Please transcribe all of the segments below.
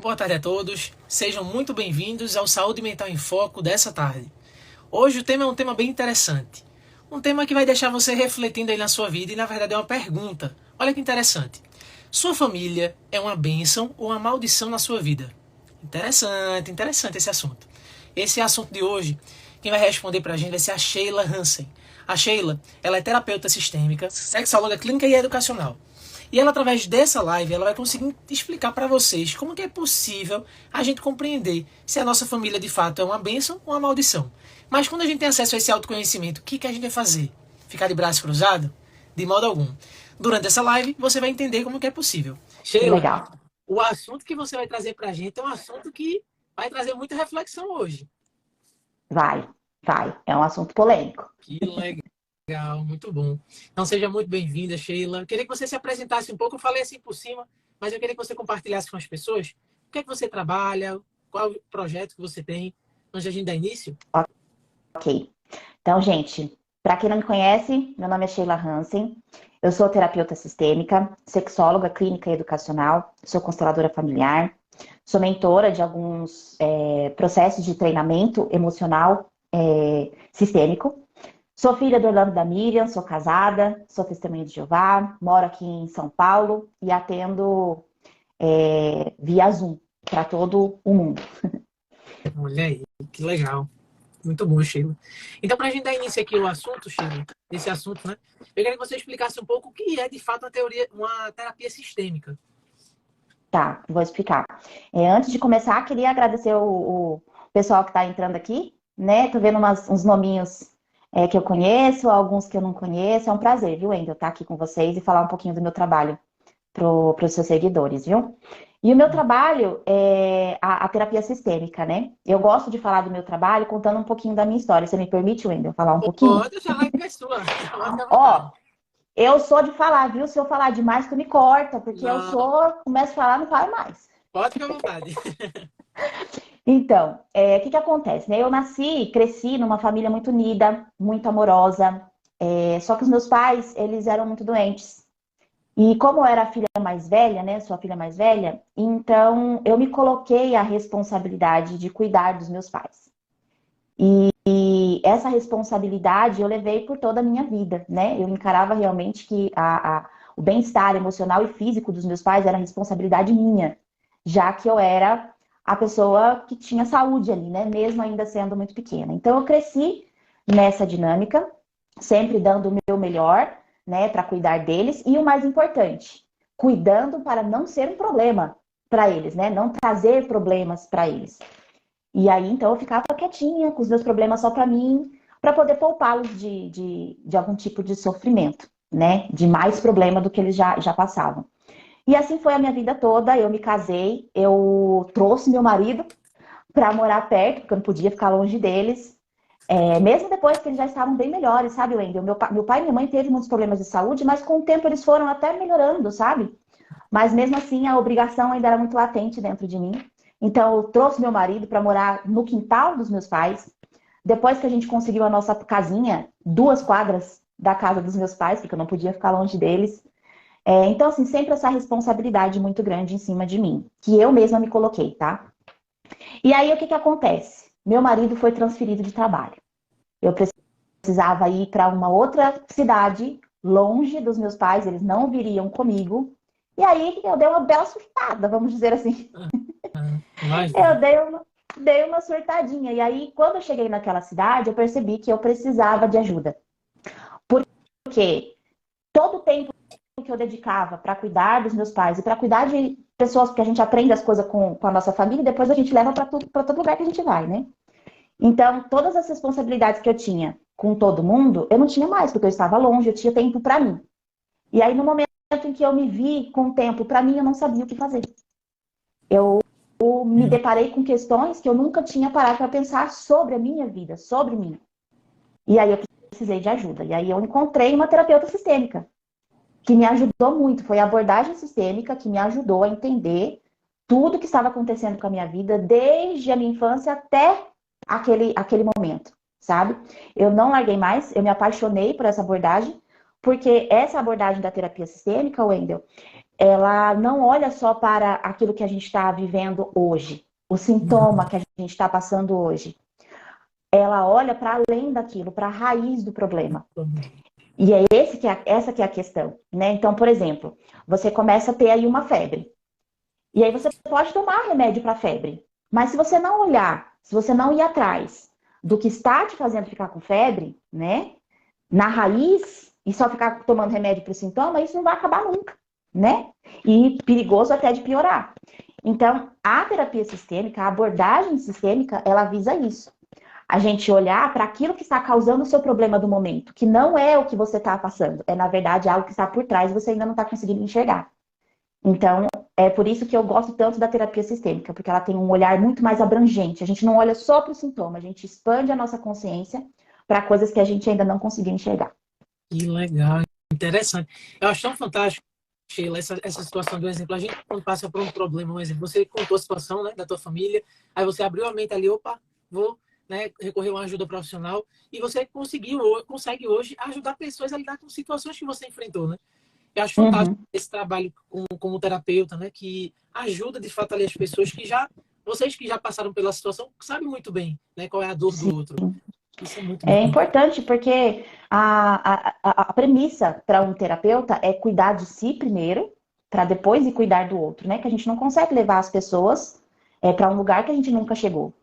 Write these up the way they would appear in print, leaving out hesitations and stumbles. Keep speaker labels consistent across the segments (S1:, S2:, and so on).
S1: boa tarde a todos. Sejam muito bem-vindos ao Saúde Mental em Foco dessa tarde. Hoje o tema é um tema bem interessante. Um tema que vai deixar você refletindo aí na sua vida e na verdade é uma pergunta. Olha que interessante. Sua família é uma bênção ou uma maldição na sua vida? Interessante esse assunto. Esse assunto de hoje, quem vai responder pra gente vai ser a Sheila Hansen. A Sheila, ela é terapeuta sistêmica, sexóloga clínica e educacional. E ela, através dessa live, ela vai conseguir explicar para vocês como que é possível a gente compreender se a nossa família, de fato, é uma bênção ou uma maldição. Mas quando a gente tem acesso a esse autoconhecimento, o que a gente vai fazer? Ficar de braço cruzado? De modo algum. Durante essa live, você vai entender como que é possível. Sheila,
S2: Legal.
S1: o assunto que você vai trazer para a gente é um assunto que vai trazer muita reflexão hoje.
S2: Vai. É um assunto polêmico.
S1: Que legal, muito bom. Então seja muito bem-vinda, Sheila. Eu queria que você se apresentasse um pouco, eu falei assim por cima, mas eu queria que você compartilhasse com as pessoas o que é que você trabalha, qual é o projeto que você tem, antes de a gente dar início.
S2: Ok. Então, gente, para quem não me conhece, meu nome é Sheila Hansen. Eu sou terapeuta sistêmica, sexóloga clínica e educacional, sou consteladora familiar, sou mentora de alguns processos de treinamento emocional sistêmico. Sou filha do Orlando e da Miriam, sou casada, sou testemunha de Jeová, moro aqui em São Paulo e atendo via Zoom para todo o mundo.
S1: Olha aí, que legal. Muito bom, Sheila. Então, para a gente dar início aqui ao assunto, Sheila, esse assunto, né? Eu queria que você explicasse um pouco o que é, de fato, uma terapia sistêmica.
S2: Tá, vou explicar. Antes de começar, queria agradecer o pessoal que está entrando aqui, né? Tô vendo uns nominhos que eu conheço, alguns que eu não conheço. É um prazer, viu, Wendel, estar aqui com vocês e falar um pouquinho do meu trabalho para os seus seguidores, viu? E o meu trabalho é a terapia sistêmica, né? Eu gosto de falar do meu trabalho contando um pouquinho da minha história. Você me permite, Wendel, falar um pouquinho?
S1: Pode, já vai que é sua. Pode à vontade.
S2: Ó, eu sou de falar, viu? Se eu falar demais, tu me corta, porque eu
S1: Não,
S2: começo a falar, não paro mais.
S1: pode ficar à vontade.
S2: Então, o que acontece, né? Eu cresci numa família muito unida, muito amorosa, só que os meus pais, eles eram muito doentes. E como eu era a filha mais velha, né? Sou a filha mais velha, então eu me coloquei a responsabilidade de cuidar dos meus pais. E essa responsabilidade eu levei por toda a minha vida, né? Eu encarava realmente que o bem-estar emocional e físico dos meus pais era responsabilidade minha, já que eu era a pessoa que tinha saúde ali, né? Mesmo ainda sendo muito pequena. Então eu cresci nessa dinâmica, sempre dando o meu melhor, né, para cuidar deles. E o mais importante, cuidando para não ser um problema para eles, né? Não trazer problemas para eles. E aí, então, eu ficava quietinha, com os meus problemas só para mim, para poder poupá-los de algum tipo de sofrimento, né? De mais problema do que eles já passavam. E assim foi a minha vida toda. Eu me casei, eu trouxe meu marido para morar perto, porque eu não podia ficar longe deles. Mesmo depois que eles já estavam bem melhores, sabe, Wendel? Meu pai e minha mãe teve muitos problemas de saúde, mas com o tempo eles foram até melhorando, sabe? Mas mesmo assim, a obrigação ainda era muito latente dentro de mim. Então, eu trouxe meu marido para morar no quintal dos meus pais. Depois que a gente conseguiu a nossa casinha, 2 quadras da casa dos meus pais, porque eu não podia ficar longe deles. Então, assim, sempre essa responsabilidade muito grande em cima de mim, que eu mesma me coloquei, tá? E aí, o que acontece? Meu marido foi transferido de trabalho. Eu precisava ir para uma outra cidade, longe dos meus pais, eles não viriam comigo. E aí, eu dei uma bela surtada, vamos dizer assim.
S1: Imagina.
S2: Eu dei uma surtadinha. E aí, quando eu cheguei naquela cidade, eu percebi que eu precisava de ajuda. Porque todo o tempo que eu dedicava para cuidar dos meus pais e para cuidar de pessoas, porque a gente aprende as coisas com a nossa família e depois a gente leva para todo lugar que a gente vai, né? Então, todas as responsabilidades que eu tinha com todo mundo, eu não tinha mais, porque eu estava longe, eu tinha tempo para mim. E aí, no momento em que eu me vi com tempo para mim, eu não sabia o que fazer. Eu me deparei com questões que eu nunca tinha parado para pensar sobre a minha vida, sobre mim. E aí eu precisei de ajuda. E aí eu encontrei uma terapeuta sistêmica, que me ajudou muito. Foi a abordagem sistêmica que me ajudou a entender tudo que estava acontecendo com a minha vida, desde a minha infância até aquele momento, sabe? Eu não larguei mais, eu me apaixonei por essa abordagem, porque essa abordagem da terapia sistêmica, Wendel, ela não olha só para aquilo que a gente está vivendo hoje, o sintoma que a gente está passando hoje. Ela olha para além daquilo, para a raiz do problema. E é essa que é a questão, né? Então, por exemplo, você começa a ter aí uma febre. E aí você pode tomar remédio para febre. Mas se você não olhar, se você não ir atrás do que está te fazendo ficar com febre, né? Na raiz, e só ficar tomando remédio para o sintoma, isso não vai acabar nunca, né? E perigoso até de piorar. Então, a terapia sistêmica, a abordagem sistêmica, ela visa isso. A gente olhar para aquilo que está causando o seu problema do momento, que não é o que você está passando, é na verdade algo que está por trás e você ainda não está conseguindo enxergar. Então, é por isso que eu gosto tanto da terapia sistêmica, porque ela tem um olhar muito mais abrangente. A gente não olha só para o sintoma, a gente expande a nossa consciência para coisas que a gente ainda não conseguiu enxergar.
S1: Que legal, interessante. Eu acho tão fantástico, Sheila, essa situação do exemplo. A gente, quando passa por um problema, um exemplo, você contou a situação, né, da tua família, aí você abriu a mente ali, opa, vou, né, recorrer a uma ajuda profissional, e você consegue hoje ajudar pessoas a lidar com situações que você enfrentou, né? Eu acho fantástico
S2: Uhum.
S1: esse trabalho como terapeuta, né, que ajuda de fato ali as pessoas vocês que já passaram pela situação, sabem muito bem, né, qual é a dor do
S2: Sim.
S1: outro. Isso é muito
S2: É
S1: bom.
S2: importante porque a premissa para um terapeuta é cuidar de si primeiro, para depois ir cuidar do outro, né? Que a gente não consegue levar as pessoas para um lugar que a gente nunca chegou.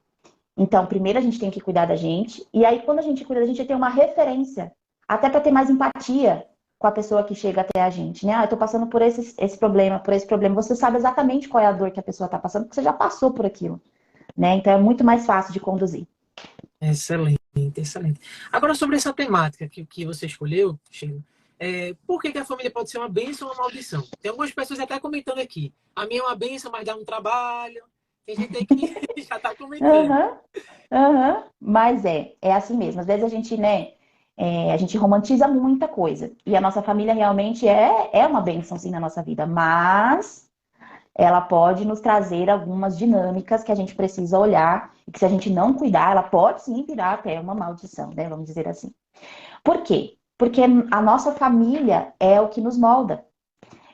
S2: Então, primeiro a gente tem que cuidar da gente, e aí quando a gente cuida, a gente tem uma referência, até para ter mais empatia com a pessoa que chega até a gente, né? Ah, eu tô passando por esse problema, por esse problema. Você sabe exatamente qual é a dor que a pessoa tá passando, porque você já passou por aquilo, né? Então é muito mais fácil de conduzir.
S1: Excelente, excelente. Agora, sobre essa temática que você escolheu, Sheila, por que a família pode ser uma bênção ou uma maldição? Tem algumas pessoas até comentando aqui. A minha é uma bênção, mas dá um trabalho. Tem gente aí que já está comentando.
S2: Aham, aham. Mas é assim mesmo. Às vezes a gente, né, a gente romantiza muita coisa. E a nossa família realmente é uma bênção, sim, na nossa vida. Mas ela pode nos trazer algumas dinâmicas que a gente precisa olhar e que se a gente não cuidar, ela pode sim virar até uma maldição, né? Vamos dizer assim. Por quê? Porque a nossa família é o que nos molda.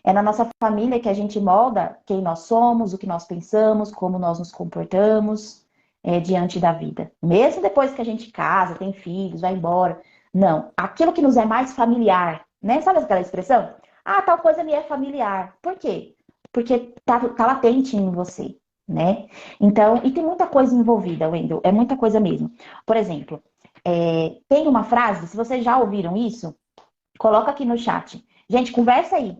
S2: É na nossa família que a gente molda quem nós somos, o que nós pensamos, como nós nos comportamos diante da vida. Mesmo depois que a gente casa, tem filhos, vai embora. Não, aquilo que nos é mais familiar, né? Sabe aquela expressão? Ah, tal coisa me é familiar. Por quê? Porque tá latente em você, né? Então, e tem muita coisa envolvida, Wendel, é muita coisa mesmo. Por exemplo, tem uma frase, se vocês já ouviram isso, coloca aqui no chat. Gente, conversa aí,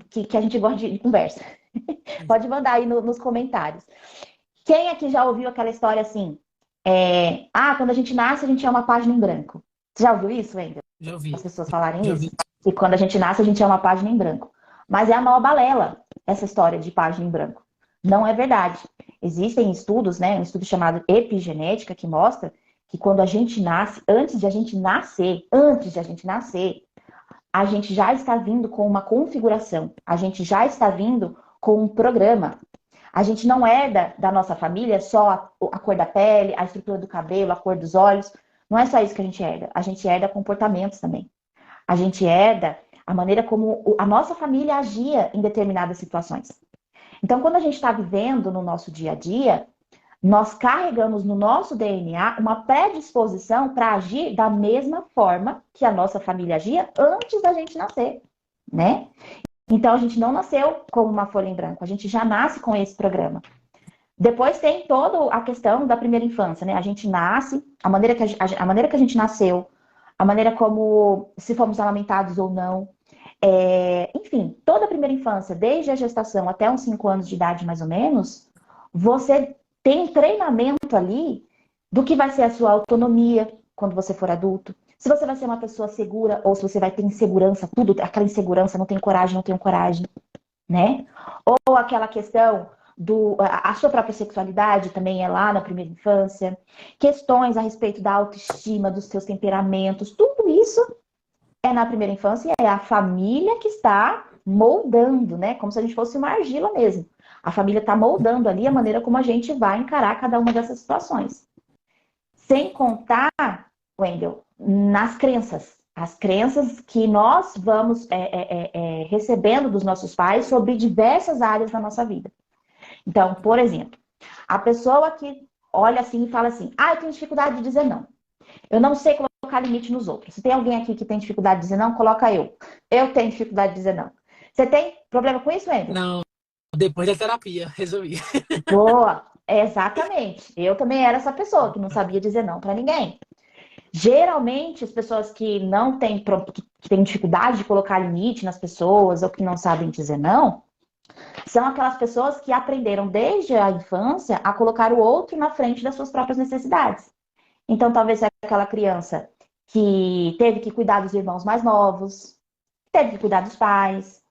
S2: que a gente gosta de conversa. Pode mandar aí nos comentários. Quem aqui já ouviu aquela história assim? Quando a gente nasce, a gente é uma página em branco. Você já ouviu isso, Wendel?
S1: Já ouvi,
S2: As pessoas falarem
S1: já ouvi.
S2: isso? E quando a gente nasce, a gente é uma página em branco. Mas é a maior balela, essa história de página em branco. Não é verdade. Existem estudos, né? Um estudo chamado epigenética, que mostra que quando a gente nasce, antes de a gente nascer, a gente já está vindo com uma configuração, a gente já está vindo com um programa. A gente não herda da nossa família só a cor da pele, a estrutura do cabelo, a cor dos olhos. Não é só isso que a gente herda comportamentos também. A gente herda a maneira como a nossa família agia em determinadas situações. Então, quando a gente está vivendo no nosso dia a dia, nós carregamos no nosso DNA uma predisposição para agir da mesma forma que a nossa família agia antes da gente nascer, né? Então a gente não nasceu como uma folha em branco, a gente já nasce com esse programa. Depois tem toda a questão da primeira infância, né? A gente nasce, a maneira que a gente nasceu, a maneira como se fomos amamentados ou não. Enfim, toda a primeira infância, desde a gestação até uns 5 anos de idade, mais ou menos, você tem um treinamento ali do que vai ser a sua autonomia quando você for adulto. Se você vai ser uma pessoa segura ou se você vai ter insegurança, tudo, aquela insegurança, não tenho coragem, não tenho coragem, né? Ou aquela questão a sua própria sexualidade também é lá na primeira infância. Questões a respeito da autoestima, dos seus temperamentos, tudo isso é na primeira infância e é a família que está moldando, né? Como se a gente fosse uma argila mesmo. A família está moldando ali a maneira como a gente vai encarar cada uma dessas situações. Sem contar, Wendel, nas crenças. As crenças que nós vamos recebendo dos nossos pais sobre diversas áreas da nossa vida. Então, por exemplo, a pessoa que olha assim e fala assim, eu tenho dificuldade de dizer não. Eu não sei colocar limite nos outros. Se tem alguém aqui que tem dificuldade de dizer não, coloca eu. Eu tenho dificuldade de dizer não. Você tem problema com isso, Wendel?
S1: Não, depois da terapia, resolvi.
S2: Boa, exatamente. Eu também era essa pessoa que não sabia dizer não para ninguém. Geralmente, as pessoas que não têm, que têm dificuldade de colocar limite nas pessoas ou que não sabem dizer não, são aquelas pessoas que aprenderam desde a infância a colocar o outro na frente das suas próprias necessidades. Então, talvez seja aquela criança que teve que cuidar dos irmãos mais novos, teve que cuidar dos pais,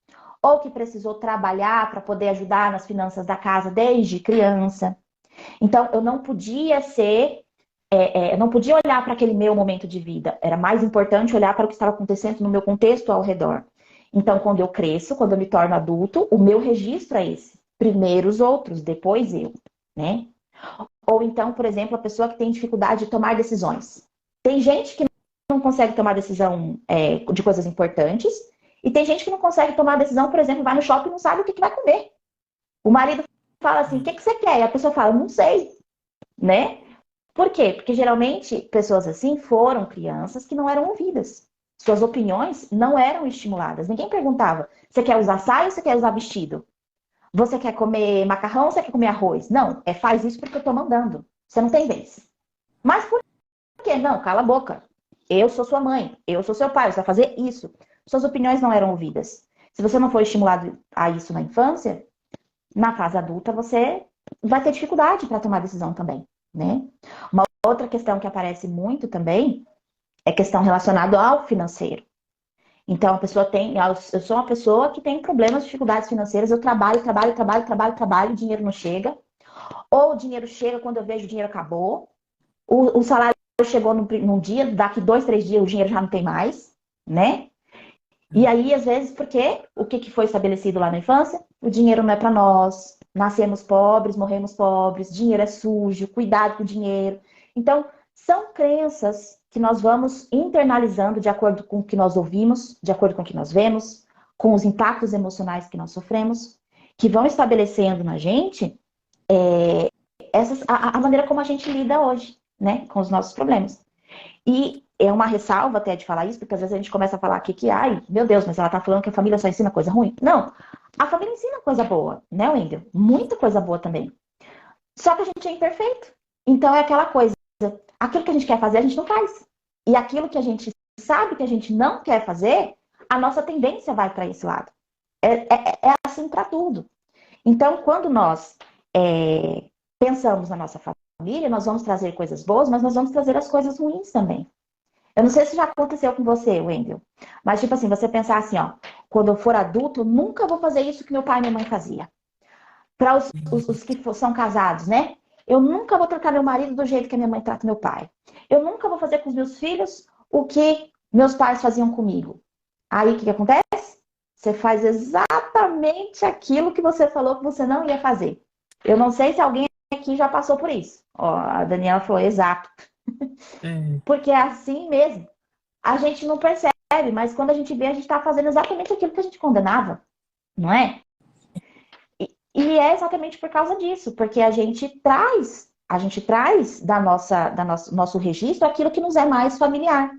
S2: ou que precisou trabalhar para poder ajudar nas finanças da casa desde criança. Então, eu não podia eu não podia olhar para aquele meu momento de vida. Era mais importante olhar para o que estava acontecendo no meu contexto ao redor. Então, quando eu cresço, quando eu me torno adulto, o meu registro é esse. Primeiro os outros, depois eu, né? Ou então, por exemplo, a pessoa que tem dificuldade de tomar decisões. Tem gente que não consegue tomar decisão de coisas importantes, e tem gente que não consegue tomar decisão, por exemplo, vai no shopping e não sabe o que vai comer. O marido fala assim, o que você quer? E a pessoa fala, não sei, né? Por quê? Porque geralmente pessoas assim foram crianças que não eram ouvidas. Suas opiniões não eram estimuladas. Ninguém perguntava, você quer usar saia ou você quer usar vestido? Você quer comer macarrão ou você quer comer arroz? Não, faz isso porque eu tô mandando. Você não tem vez. Mas por quê? Não, cala a boca. Eu sou sua mãe, eu sou seu pai, você vai fazer isso. Suas opiniões não eram ouvidas. Se você não foi estimulado a isso na infância, na fase adulta você vai ter dificuldade para tomar decisão também, né? Uma outra questão que aparece muito também é questão relacionada ao financeiro. Então, a pessoa eu sou uma pessoa que tem problemas, dificuldades financeiras, eu trabalho, o dinheiro não chega. Ou o dinheiro chega, quando eu vejo o dinheiro acabou. O salário chegou num dia, daqui 2, 3 dias o dinheiro já não tem mais, né? E aí, às vezes, porque o que foi estabelecido lá na infância? O dinheiro não é para nós, nascemos pobres, morremos pobres, dinheiro é sujo, cuidado com o dinheiro. Então, são crenças que nós vamos internalizando de acordo com o que nós ouvimos, de acordo com o que nós vemos, com os impactos emocionais que nós sofremos, que vão estabelecendo na gente a maneira como a gente lida hoje, né, com os nossos problemas. E é uma ressalva até de falar isso, porque às vezes a gente começa a falar aqui que, ai, meu Deus, mas ela tá falando que a família só ensina coisa ruim. Não, a família ensina coisa boa, né, Wendel? Muita coisa boa também. Só que a gente é imperfeito. Então é aquela coisa, aquilo que a gente quer fazer, a gente não faz. E aquilo que a gente sabe que a gente não quer fazer, a nossa tendência vai para esse lado. É assim para tudo. Então, quando nós pensamos na nossa família, nós vamos trazer coisas boas, mas nós vamos trazer as coisas ruins também. Eu não sei se já aconteceu com você, Wendel, mas tipo assim, você pensar assim, ó, quando eu for adulto, eu nunca vou fazer isso que meu pai e minha mãe faziam. Para os que são casados, né? Eu nunca vou tratar meu marido do jeito que a minha mãe trata meu pai. Eu nunca vou fazer com os meus filhos o que meus pais faziam comigo. Aí o que acontece? Você faz exatamente aquilo que você falou que você não ia fazer. Eu não sei se alguém aqui já passou por isso. Ó, a Daniela falou, exato.
S1: É,
S2: Porque é assim mesmo. A gente não percebe, mas quando a gente vê, a gente está fazendo exatamente aquilo que a gente condenava, não é? E é exatamente por causa disso, porque a gente traz nosso registro aquilo que nos é mais familiar,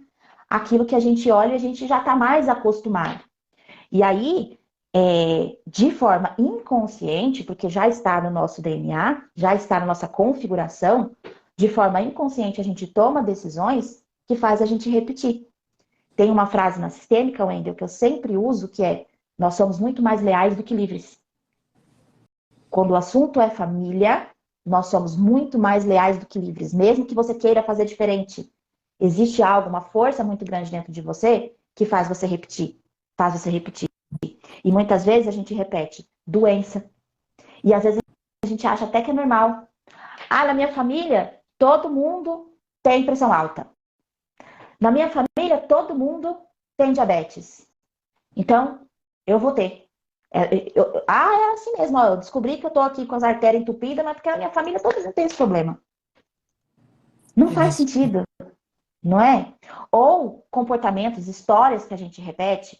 S2: aquilo que a gente olha e a gente já está mais acostumado. E aí, de forma inconsciente, porque já está no nosso DNA, já está na nossa configuração, de forma inconsciente a gente toma decisões que faz a gente repetir. Tem uma frase na sistêmica, Wendel, que eu sempre uso, que é: nós somos muito mais leais do que livres. Quando o assunto é família, nós somos muito mais leais do que livres, mesmo que você queira fazer diferente. Existe algo, uma força muito grande dentro de você que faz você repetir, faz você repetir. E muitas vezes a gente repete doença. E às vezes a gente acha até que é normal. Na minha família, todo mundo tem pressão alta. Na minha família, todo mundo tem diabetes. Então, eu vou ter. É assim mesmo. Ó, eu descobri que eu tô aqui com as artérias entupidas, mas porque a minha família toda tem esse problema. Não faz
S1: isso.
S2: sentido. não é? Ou comportamentos, histórias que a gente repete.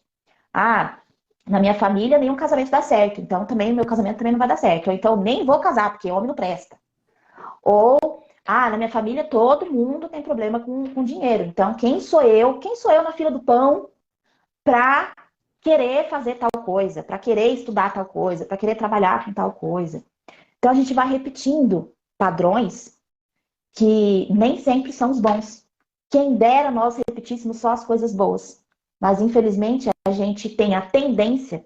S2: Ah, na minha família nenhum casamento dá certo, então também o meu casamento também não vai dar certo. Ou então nem vou casar, porque homem não presta. Ou, na minha família todo mundo tem problema com dinheiro. Então, quem sou eu? Quem sou eu na fila do pão para querer fazer tal coisa, para querer estudar tal coisa, para querer trabalhar com tal coisa? Então, a gente vai repetindo padrões que nem sempre são os bons. Quem dera nós repetíssemos só as coisas boas. Mas, infelizmente, a gente tem a tendência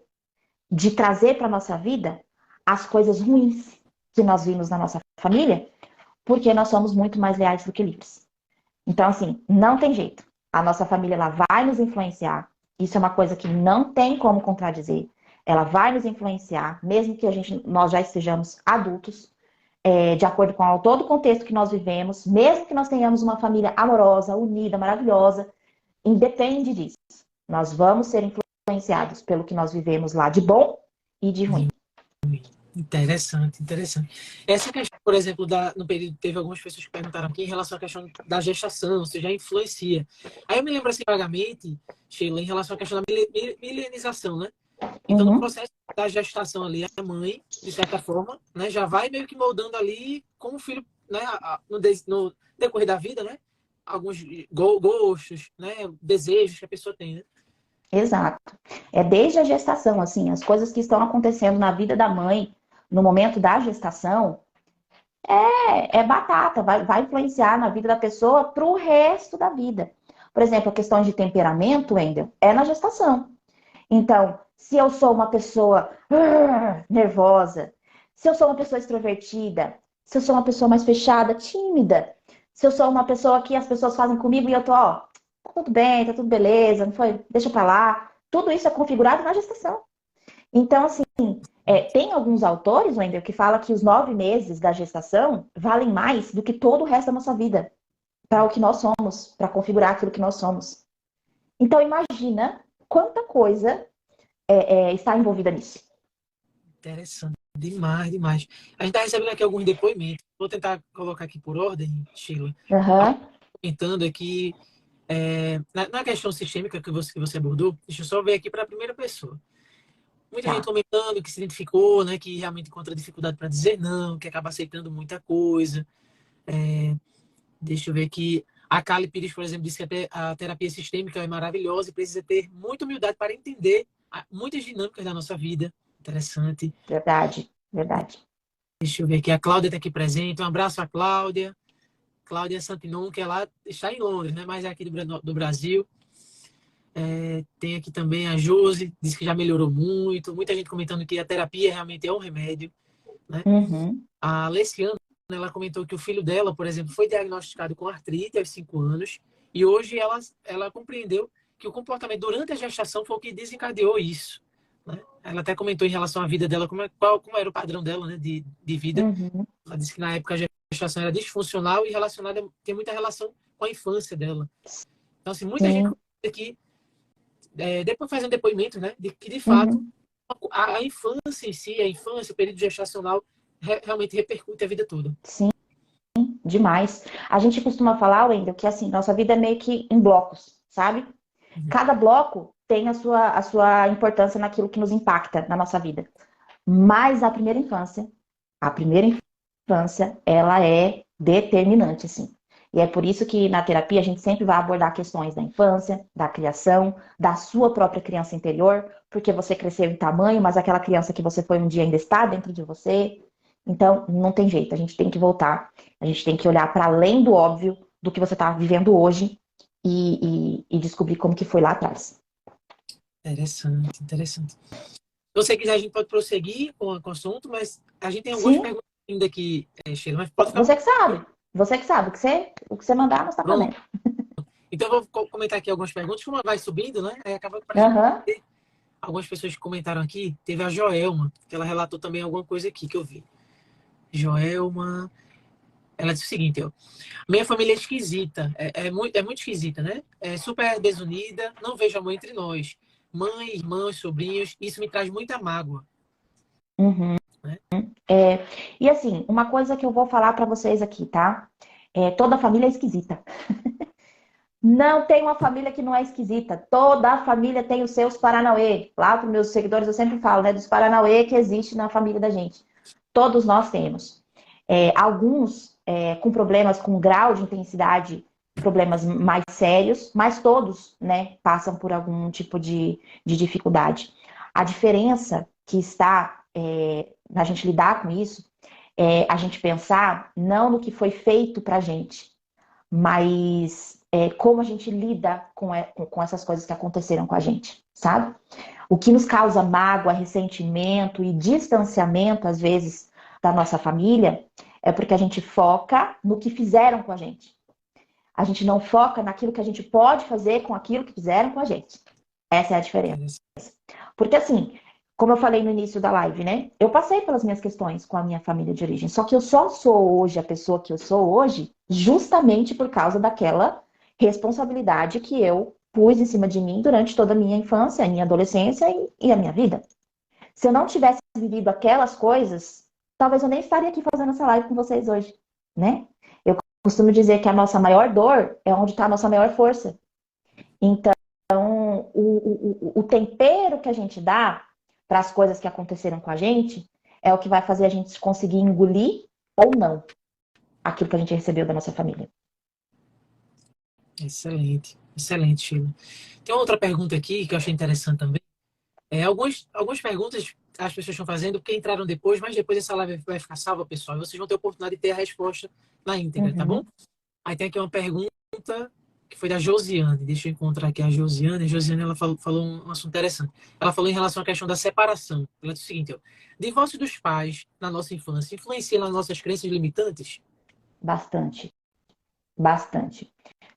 S2: de trazer para a nossa vida as coisas ruins que nós vimos na nossa família, porque nós somos muito mais leais do que livres. Então, assim, não tem jeito. A nossa família ela vai nos influenciar. Isso é uma coisa que não tem como contradizer. Ela vai nos influenciar, mesmo que nós já estejamos adultos, de acordo com todo o contexto que nós vivemos, mesmo que nós tenhamos uma família amorosa, unida, maravilhosa, independe disso. Nós vamos ser influenciados pelo que nós vivemos lá de bom e de ruim.
S1: Interessante, interessante. Essa questão, por exemplo, no período, teve algumas pessoas que perguntaram aqui em relação à questão da gestação, se já influencia. Aí eu me lembro assim vagamente, Sheila, em relação à questão da milenização, né? Então, no
S2: Uhum.
S1: processo da gestação ali, a mãe, de certa forma, né, já vai meio que moldando ali como o filho, né, no decorrer da vida, né? Alguns gostos, né, desejos que a pessoa tem, né?
S2: Exato. É desde a gestação, assim, as coisas que estão acontecendo na vida da mãe no momento da gestação é batata, vai influenciar na vida da pessoa para o resto da vida. Por exemplo, a questão de temperamento, Wendel, é na gestação. Então, se eu sou uma pessoa nervosa, se eu sou uma pessoa extrovertida, se eu sou uma pessoa mais fechada, tímida, se eu sou uma pessoa que as pessoas fazem comigo e eu tô, ó, tá tudo bem, tá tudo beleza, não foi? Deixa pra lá. Tudo isso é configurado na gestação. Então, assim, tem alguns autores, Wendel, que falam que os 9 meses da gestação valem mais do que todo o resto da nossa vida, para o que nós somos, para configurar aquilo que nós somos. Então, imagina quanta coisa está envolvida nisso.
S1: Interessante. Demais, demais. A gente está recebendo aqui alguns depoimentos. Vou tentar colocar aqui por ordem, Sheila.
S2: Aham.
S1: Comentando aqui, na questão sistêmica que você abordou, deixa eu só ver aqui para a primeira pessoa. Muita gente
S2: Tá.
S1: comentando que se identificou, né, que realmente encontra dificuldade para dizer não, que acaba aceitando muita coisa. Deixa eu ver aqui. A Kali Pires, por exemplo, disse que a terapia sistêmica é maravilhosa e precisa ter muita humildade para entender muitas dinâmicas da nossa vida. Interessante.
S2: Verdade, verdade.
S1: Deixa eu ver aqui. A Cláudia está aqui presente. Um abraço à Cláudia. Cláudia Santinon, que ela está em Londres, né? Mas é aqui do Brasil. Tem aqui também a Josi, diz que já melhorou muito. Muita gente comentando que a terapia realmente é um remédio, né?
S2: Uhum.
S1: A Alessiana, ela comentou que o filho dela, por exemplo, foi diagnosticado com artrite aos 5 anos e hoje ela compreendeu que o comportamento durante a gestação foi o que desencadeou isso, né? Ela até comentou em relação à vida dela, como era o padrão dela, né, de vida.
S2: Uhum.
S1: Ela disse que na época a gestação era disfuncional e tem muita relação com a infância dela. Então, assim, muita gente
S2: Sim.
S1: aqui, depois fazendo depoimento, né, de que, de fato,
S2: Uhum.
S1: a infância em si, a infância, o período gestacional, realmente repercute a vida toda.
S2: Sim, demais. A gente costuma falar, Wendel, que assim, nossa vida é meio que em blocos, sabe?
S1: Uhum.
S2: Cada bloco tem a sua importância naquilo que nos impacta na nossa vida. Mas a primeira infância, ela é determinante, assim. E é por isso que na terapia a gente sempre vai abordar questões da infância, da criação, da sua própria criança interior, porque você cresceu em tamanho, mas aquela criança que você foi um dia ainda está dentro de você. Então, não tem jeito, a gente tem que voltar, a gente tem que olhar para além do óbvio do que você está vivendo hoje e descobrir como que foi lá atrás.
S1: Interessante, interessante. Se você quiser, a gente pode prosseguir com o assunto, mas a gente tem algumas
S2: Sim,
S1: perguntas ainda aqui, Sheila, mas pode ficar à
S2: você que
S1: vontade.
S2: sabe. Você que sabe. O que você mandar, nós está
S1: Pronto.
S2: fazendo.
S1: Então, eu vou comentar aqui algumas perguntas. Como ela vai subindo, né? Aí acaba para a gente
S2: Aham.
S1: ter algumas pessoas que comentaram aqui. Teve a Joelma, que ela relatou também alguma coisa aqui que eu vi. Joelma, ela disse o seguinte, ó. Minha família é esquisita, é muito esquisita, né? É super desunida, não vejo amor entre nós. Mãe, irmãos, sobrinhos, isso me traz muita mágoa,
S2: Uhum.
S1: né?
S2: E assim, uma coisa que eu vou falar para vocês aqui, tá? Toda família é esquisita. Não tem uma família que não é esquisita. Toda a família tem os seus Paranauê. Lá para os meus seguidores eu sempre falo, né? Dos Paranauê que existe na família da gente. Todos nós temos. Alguns com problemas com grau de intensidade, problemas mais sérios, mas todos, né, passam por algum tipo de dificuldade. A diferença que está na gente lidar com isso é a gente pensar não no que foi feito pra gente, mas como a gente lida com essas coisas que aconteceram com a gente, sabe? O que nos causa mágoa, ressentimento e distanciamento, às vezes, da nossa família, é porque a gente foca no que fizeram com a gente. A gente não foca naquilo que a gente pode fazer com aquilo que fizeram com a gente. Essa é a diferença. Porque assim, como eu falei no início da live, né? Eu passei pelas minhas questões com a minha família de origem. Só que eu só sou hoje a pessoa que eu sou hoje, justamente por causa daquela responsabilidade que eu pus em cima de mim durante toda a minha infância, a minha adolescência e a minha vida. Se eu não tivesse vivido aquelas coisas, talvez eu nem estaria aqui fazendo essa live com vocês hoje, né? Eu costumo dizer que a nossa maior dor é onde está a nossa maior força. Então, o tempero que a gente dá para as coisas que aconteceram com a gente é o que vai fazer a gente conseguir engolir ou não aquilo que a gente recebeu da nossa família.
S1: Excelente, excelente, Sheila. Tem uma outra pergunta aqui que eu achei interessante também. Algumas perguntas as pessoas estão fazendo porque entraram depois, mas depois essa live vai ficar salva, pessoal, e vocês vão ter a oportunidade de ter a resposta na íntegra, tá bom? Aí tem aqui uma pergunta que foi da Josiane. Deixa eu encontrar aqui a Josiane. A Josiane, ela falou um assunto interessante. Ela falou em relação à questão da separação. Ela disse o seguinte, ó, divórcio dos pais na nossa infância influencia nas nossas crenças limitantes?
S2: Bastante, bastante.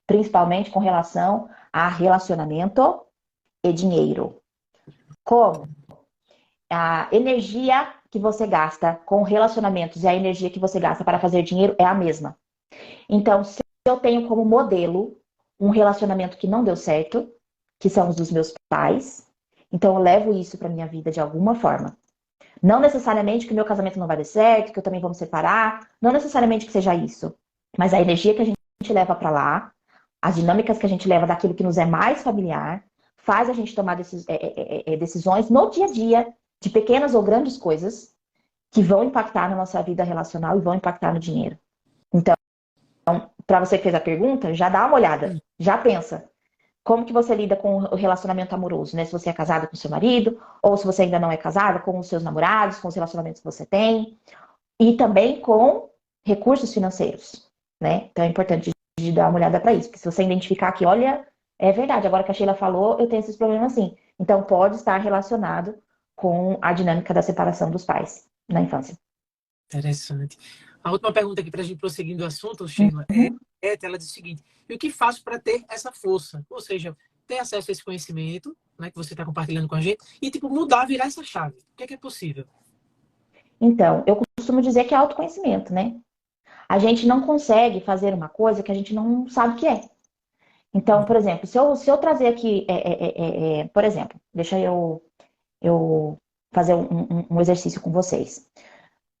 S2: Principalmente com relação a relacionamento e dinheiro. Como? A energia que você gasta com relacionamentos e a energia que você gasta para fazer dinheiro é a mesma. Então, se eu tenho como modelo um relacionamento que não deu certo, que são os dos meus pais, então eu levo isso para minha vida de alguma forma. Não necessariamente que o meu casamento não vai dar certo, que eu também vou me separar, não necessariamente que seja isso, mas a energia que a gente leva para lá, as dinâmicas que a gente leva daquilo que nos é mais familiar, faz a gente tomar decisões no dia a dia, de pequenas ou grandes coisas, que vão impactar na nossa vida relacional e vão impactar no dinheiro. Então, para você que fez a pergunta, já dá uma olhada, já pensa. Como que você lida com o relacionamento amoroso, né? Se você é casado com seu marido, ou se você ainda não é casado, com os seus namorados, com os relacionamentos que você tem. E também com recursos financeiros, né? Então é importante de dar uma olhada para isso. Porque se você identificar que, olha, é verdade, agora que a Sheila falou, eu tenho esses problemas sim. Então pode estar relacionado com a dinâmica da separação dos pais na infância.
S1: Interessante. A última pergunta aqui para a gente prosseguir do assunto, Sheila, ela diz o seguinte: e o que faço para ter essa força? Ou seja, ter acesso a esse conhecimento, né, que você está compartilhando com a gente, e tipo, mudar, virar essa chave. O que é possível?
S2: Então, eu costumo dizer que é autoconhecimento, né? A gente não consegue fazer uma coisa que a gente não sabe o que é. Então, por exemplo, se eu trazer aqui, por exemplo, deixa eu fazer um exercício com vocês.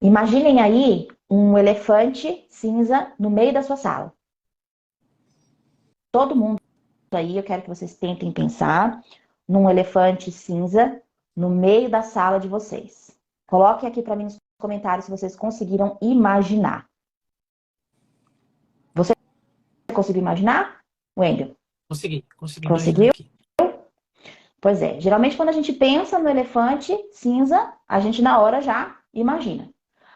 S2: Imaginem aí um elefante cinza no meio da sua sala. Todo mundo aí, eu quero que vocês tentem pensar num elefante cinza no meio da sala de vocês. Coloquem aqui para mim nos comentários se vocês conseguiram imaginar. Você conseguiu imaginar, Wendel?
S1: Consegui imaginar
S2: Conseguiu?
S1: aqui.
S2: Pois é, geralmente quando a gente pensa no elefante cinza, a gente na hora já imagina.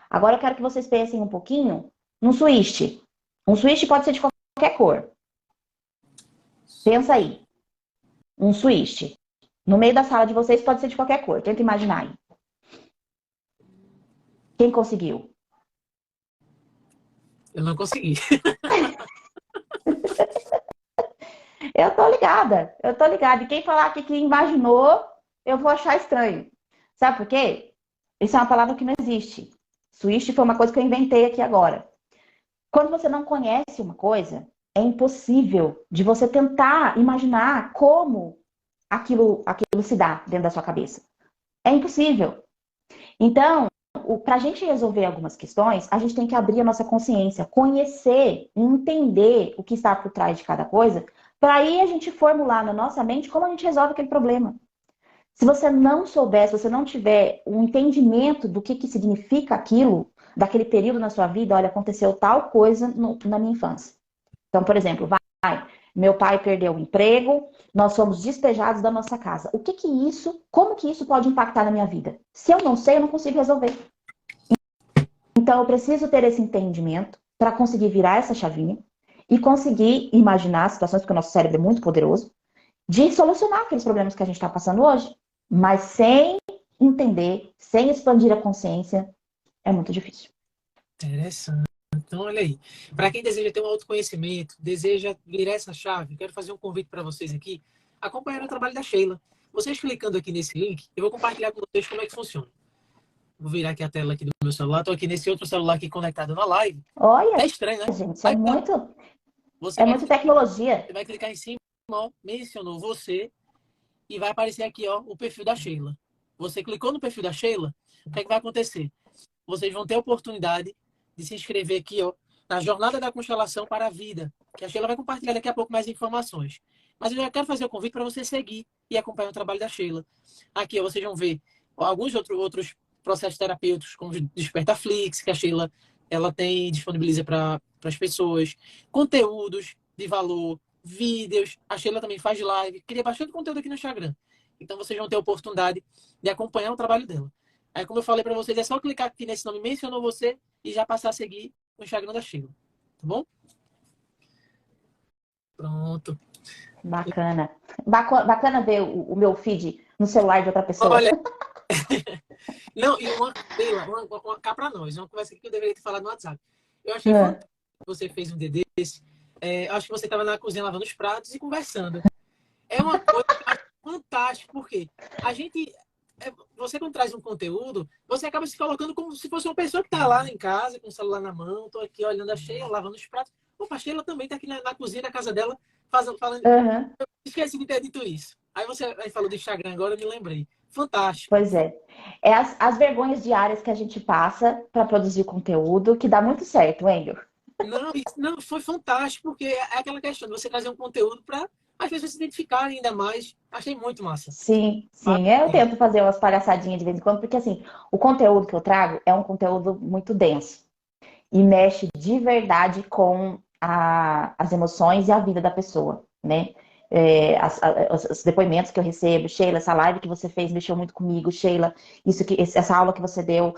S2: Agora eu quero que vocês pensem um pouquinho num switch. Um switch pode ser de qualquer cor. Pensa aí. Um switch. No meio da sala de vocês pode ser de qualquer cor. Tenta imaginar aí. Quem conseguiu?
S1: Eu não consegui.
S2: Eu tô ligada. Eu tô ligada. E quem falar aqui que imaginou, eu vou achar estranho. Sabe por quê? Isso é uma palavra que não existe. Switch foi uma coisa que eu inventei aqui agora. Quando você não conhece uma coisa, é impossível de você tentar imaginar como aquilo se dá dentro da sua cabeça. É impossível. Então, para a gente resolver algumas questões, a gente tem que abrir a nossa consciência, conhecer e entender o que está por trás de cada coisa, para aí a gente formular na nossa mente como a gente resolve aquele problema. Se você não souber, se você não tiver um entendimento do que significa aquilo, daquele período na sua vida, olha, aconteceu tal coisa na minha infância. Então, por exemplo, meu pai perdeu o emprego, nós fomos despejados da nossa casa. Como que isso pode impactar na minha vida? Se eu não sei, eu não consigo resolver. Então, eu preciso ter esse entendimento para conseguir virar essa chavinha e conseguir imaginar situações, porque o nosso cérebro é muito poderoso, de solucionar aqueles problemas que a gente está passando hoje. Mas sem entender, sem expandir a consciência, é muito difícil.
S1: Interessante. Então, olha aí. Para quem deseja ter um autoconhecimento, deseja virar essa chave, quero fazer um convite para vocês aqui, acompanhar o trabalho da Sheila. Vocês clicando aqui nesse link, eu vou compartilhar com vocês como é que funciona. Vou virar aqui a tela aqui do meu celular. Estou aqui nesse outro celular aqui conectado na live.
S2: Olha,
S1: É estranho, né?
S2: gente,
S1: Aí, você
S2: é
S1: vai,
S2: muito tecnologia.
S1: você vai clicar em cima, ó, mencionou você, e vai aparecer aqui, ó, o perfil da Sheila. Você clicou no perfil da Sheila, o que é que vai acontecer? Vocês vão ter a oportunidade de se inscrever aqui, ó, na Jornada da Constelação para a Vida, que a Sheila vai compartilhar daqui a pouco mais informações. Mas eu já quero fazer o convite para você seguir e acompanhar o trabalho da Sheila. Aqui, ó, vocês vão ver alguns outros processos terapêuticos, como o Despertaflix, que a Sheila ela disponibiliza para as pessoas, conteúdos de valor, vídeos. A Sheila também faz live, cria bastante conteúdo aqui no Instagram. Então vocês vão ter a oportunidade de acompanhar o trabalho dela. Aí, como eu falei para vocês, é só clicar aqui nesse nome, mencionou você, e já passar a seguir o Instagram da Sheila. Tá bom? Pronto.
S2: Bacana. Bacana ver o meu feed no celular de outra pessoa.
S1: Olha, não, e Sheila, cá para nós, uma conversa que eu deveria ter falado no WhatsApp. Eu achei
S2: É.
S1: fantástico que você fez um dia desse. Acho que você estava na cozinha lavando os pratos e conversando. É uma coisa que eu acho fantástica, porque a gente, você quando traz um conteúdo, você acaba se colocando como se fosse uma pessoa que está lá em casa, com o celular na mão, estou aqui olhando a Sheila, lavando os pratos. Opa, a Sheila também está aqui na cozinha da casa dela, falando.
S2: Uhum.
S1: Esqueci de ter dito isso. Aí você falou do Instagram agora, eu me lembrei. Fantástico.
S2: Pois é. É as vergonhas diárias que a gente passa para produzir conteúdo, que dá muito certo, Wendel.
S1: Não, não, foi fantástico, porque é aquela questão de você trazer um conteúdo para as pessoas se identificarem ainda mais. Achei muito massa.
S2: Sim, sim. Eu tento fazer umas palhaçadinhas de vez em quando, porque assim, o conteúdo que eu trago é um conteúdo muito denso e mexe de verdade com as emoções e a vida da pessoa, né? Os depoimentos que eu recebo, Sheila, essa live que você fez mexeu muito comigo, Sheila, essa aula que você deu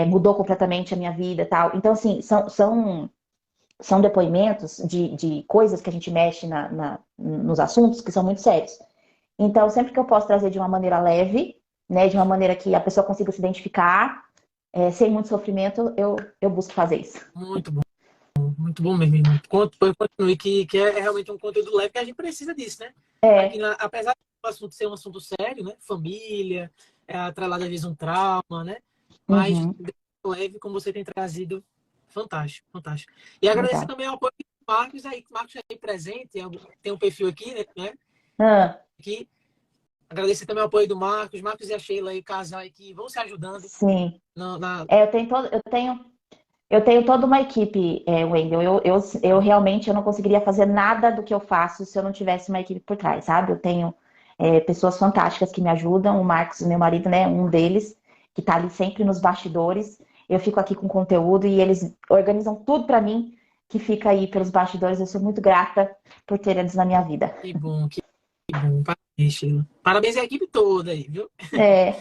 S2: mudou completamente a minha vida, tal. Então, assim, são depoimentos de coisas que a gente mexe nos assuntos que são muito sérios. Então, sempre que eu posso trazer de uma maneira leve, né, de uma maneira que a pessoa consiga se identificar, sem muito sofrimento, eu busco fazer isso.
S1: Muito bom mesmo, irmão. Continue, que é realmente um conteúdo leve, que a gente precisa disso, né?
S2: É.
S1: Apesar do assunto ser um assunto sério, né? Família, atrelado às vezes um trauma, né? Mas
S2: Uhum.
S1: leve, como você tem trazido, fantástico, fantástico. E agradecer
S2: Legal.
S1: também ao apoio do Marcos aí presente, tem um perfil aqui, né?
S2: Ah,
S1: Aqui. Agradecer também o apoio do Marcos e a Sheila aí, casal aí, que vão se ajudando
S2: sim.
S1: na.
S2: Eu tenho toda uma equipe, Wendel. Eu realmente eu não conseguiria fazer nada do que eu faço se eu não tivesse uma equipe por trás, sabe? Eu tenho pessoas fantásticas que me ajudam. O Marcos, meu marido, né? Um deles, que tá ali sempre nos bastidores. Eu fico aqui com conteúdo e eles organizam tudo para mim, que fica aí pelos bastidores. Eu sou muito grata por ter eles na minha vida.
S1: Que bom. Parabéns, Sheila. Parabéns à equipe toda aí, viu?
S2: É.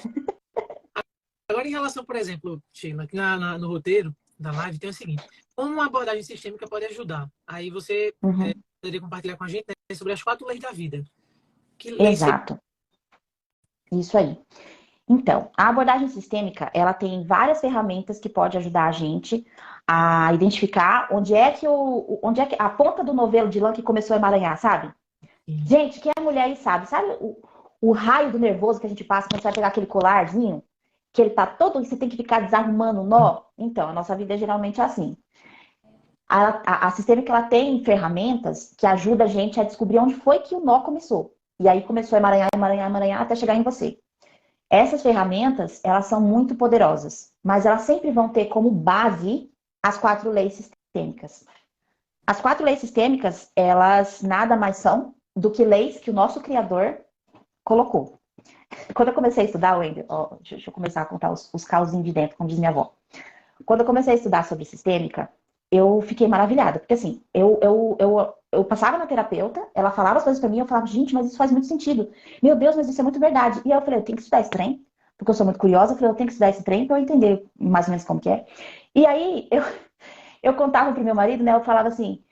S1: Agora, em relação, por exemplo, Sheila, aqui no roteiro da live tem o seguinte: como uma abordagem sistêmica pode ajudar? Aí você
S2: Uhum.
S1: poderia compartilhar com a gente, né, sobre as 4 leis da vida. Que leis seriam?
S2: Exato. Isso aí. Então, a abordagem sistêmica, ela tem várias ferramentas que pode ajudar a gente a identificar onde é que a ponta do novelo de lã que começou a emaranhar, sabe? Gente, quem é mulher aí sabe o raio do nervoso que a gente passa quando você vai pegar aquele colarzinho, que ele tá todo, você tem que ficar desarrumando o nó? Então, a nossa vida é geralmente assim. A sistêmica, ela tem ferramentas que ajudam a gente a descobrir onde foi que o nó começou. E aí começou a emaranhar, emaranhar, emaranhar até chegar em você. Essas ferramentas, elas são muito poderosas, mas elas sempre vão ter como base as 4 leis sistêmicas. As 4 leis sistêmicas, elas nada mais são do que leis que o nosso Criador colocou. Quando eu comecei a estudar, Wender, ó, deixa eu começar a contar os causinhos de dentro, como diz minha avó. Quando eu comecei a estudar sobre sistêmica, eu fiquei maravilhada. Porque assim, eu passava na terapeuta, ela falava as coisas pra mim, eu falava, gente, mas isso faz muito sentido. Meu Deus, mas isso é muito verdade. E aí eu falei, eu tenho que estudar esse trem, porque eu sou muito curiosa. Eu falei, eu tenho que estudar esse trem pra eu entender mais ou menos como que é. E aí eu contava pro meu marido, né? Eu falava assim,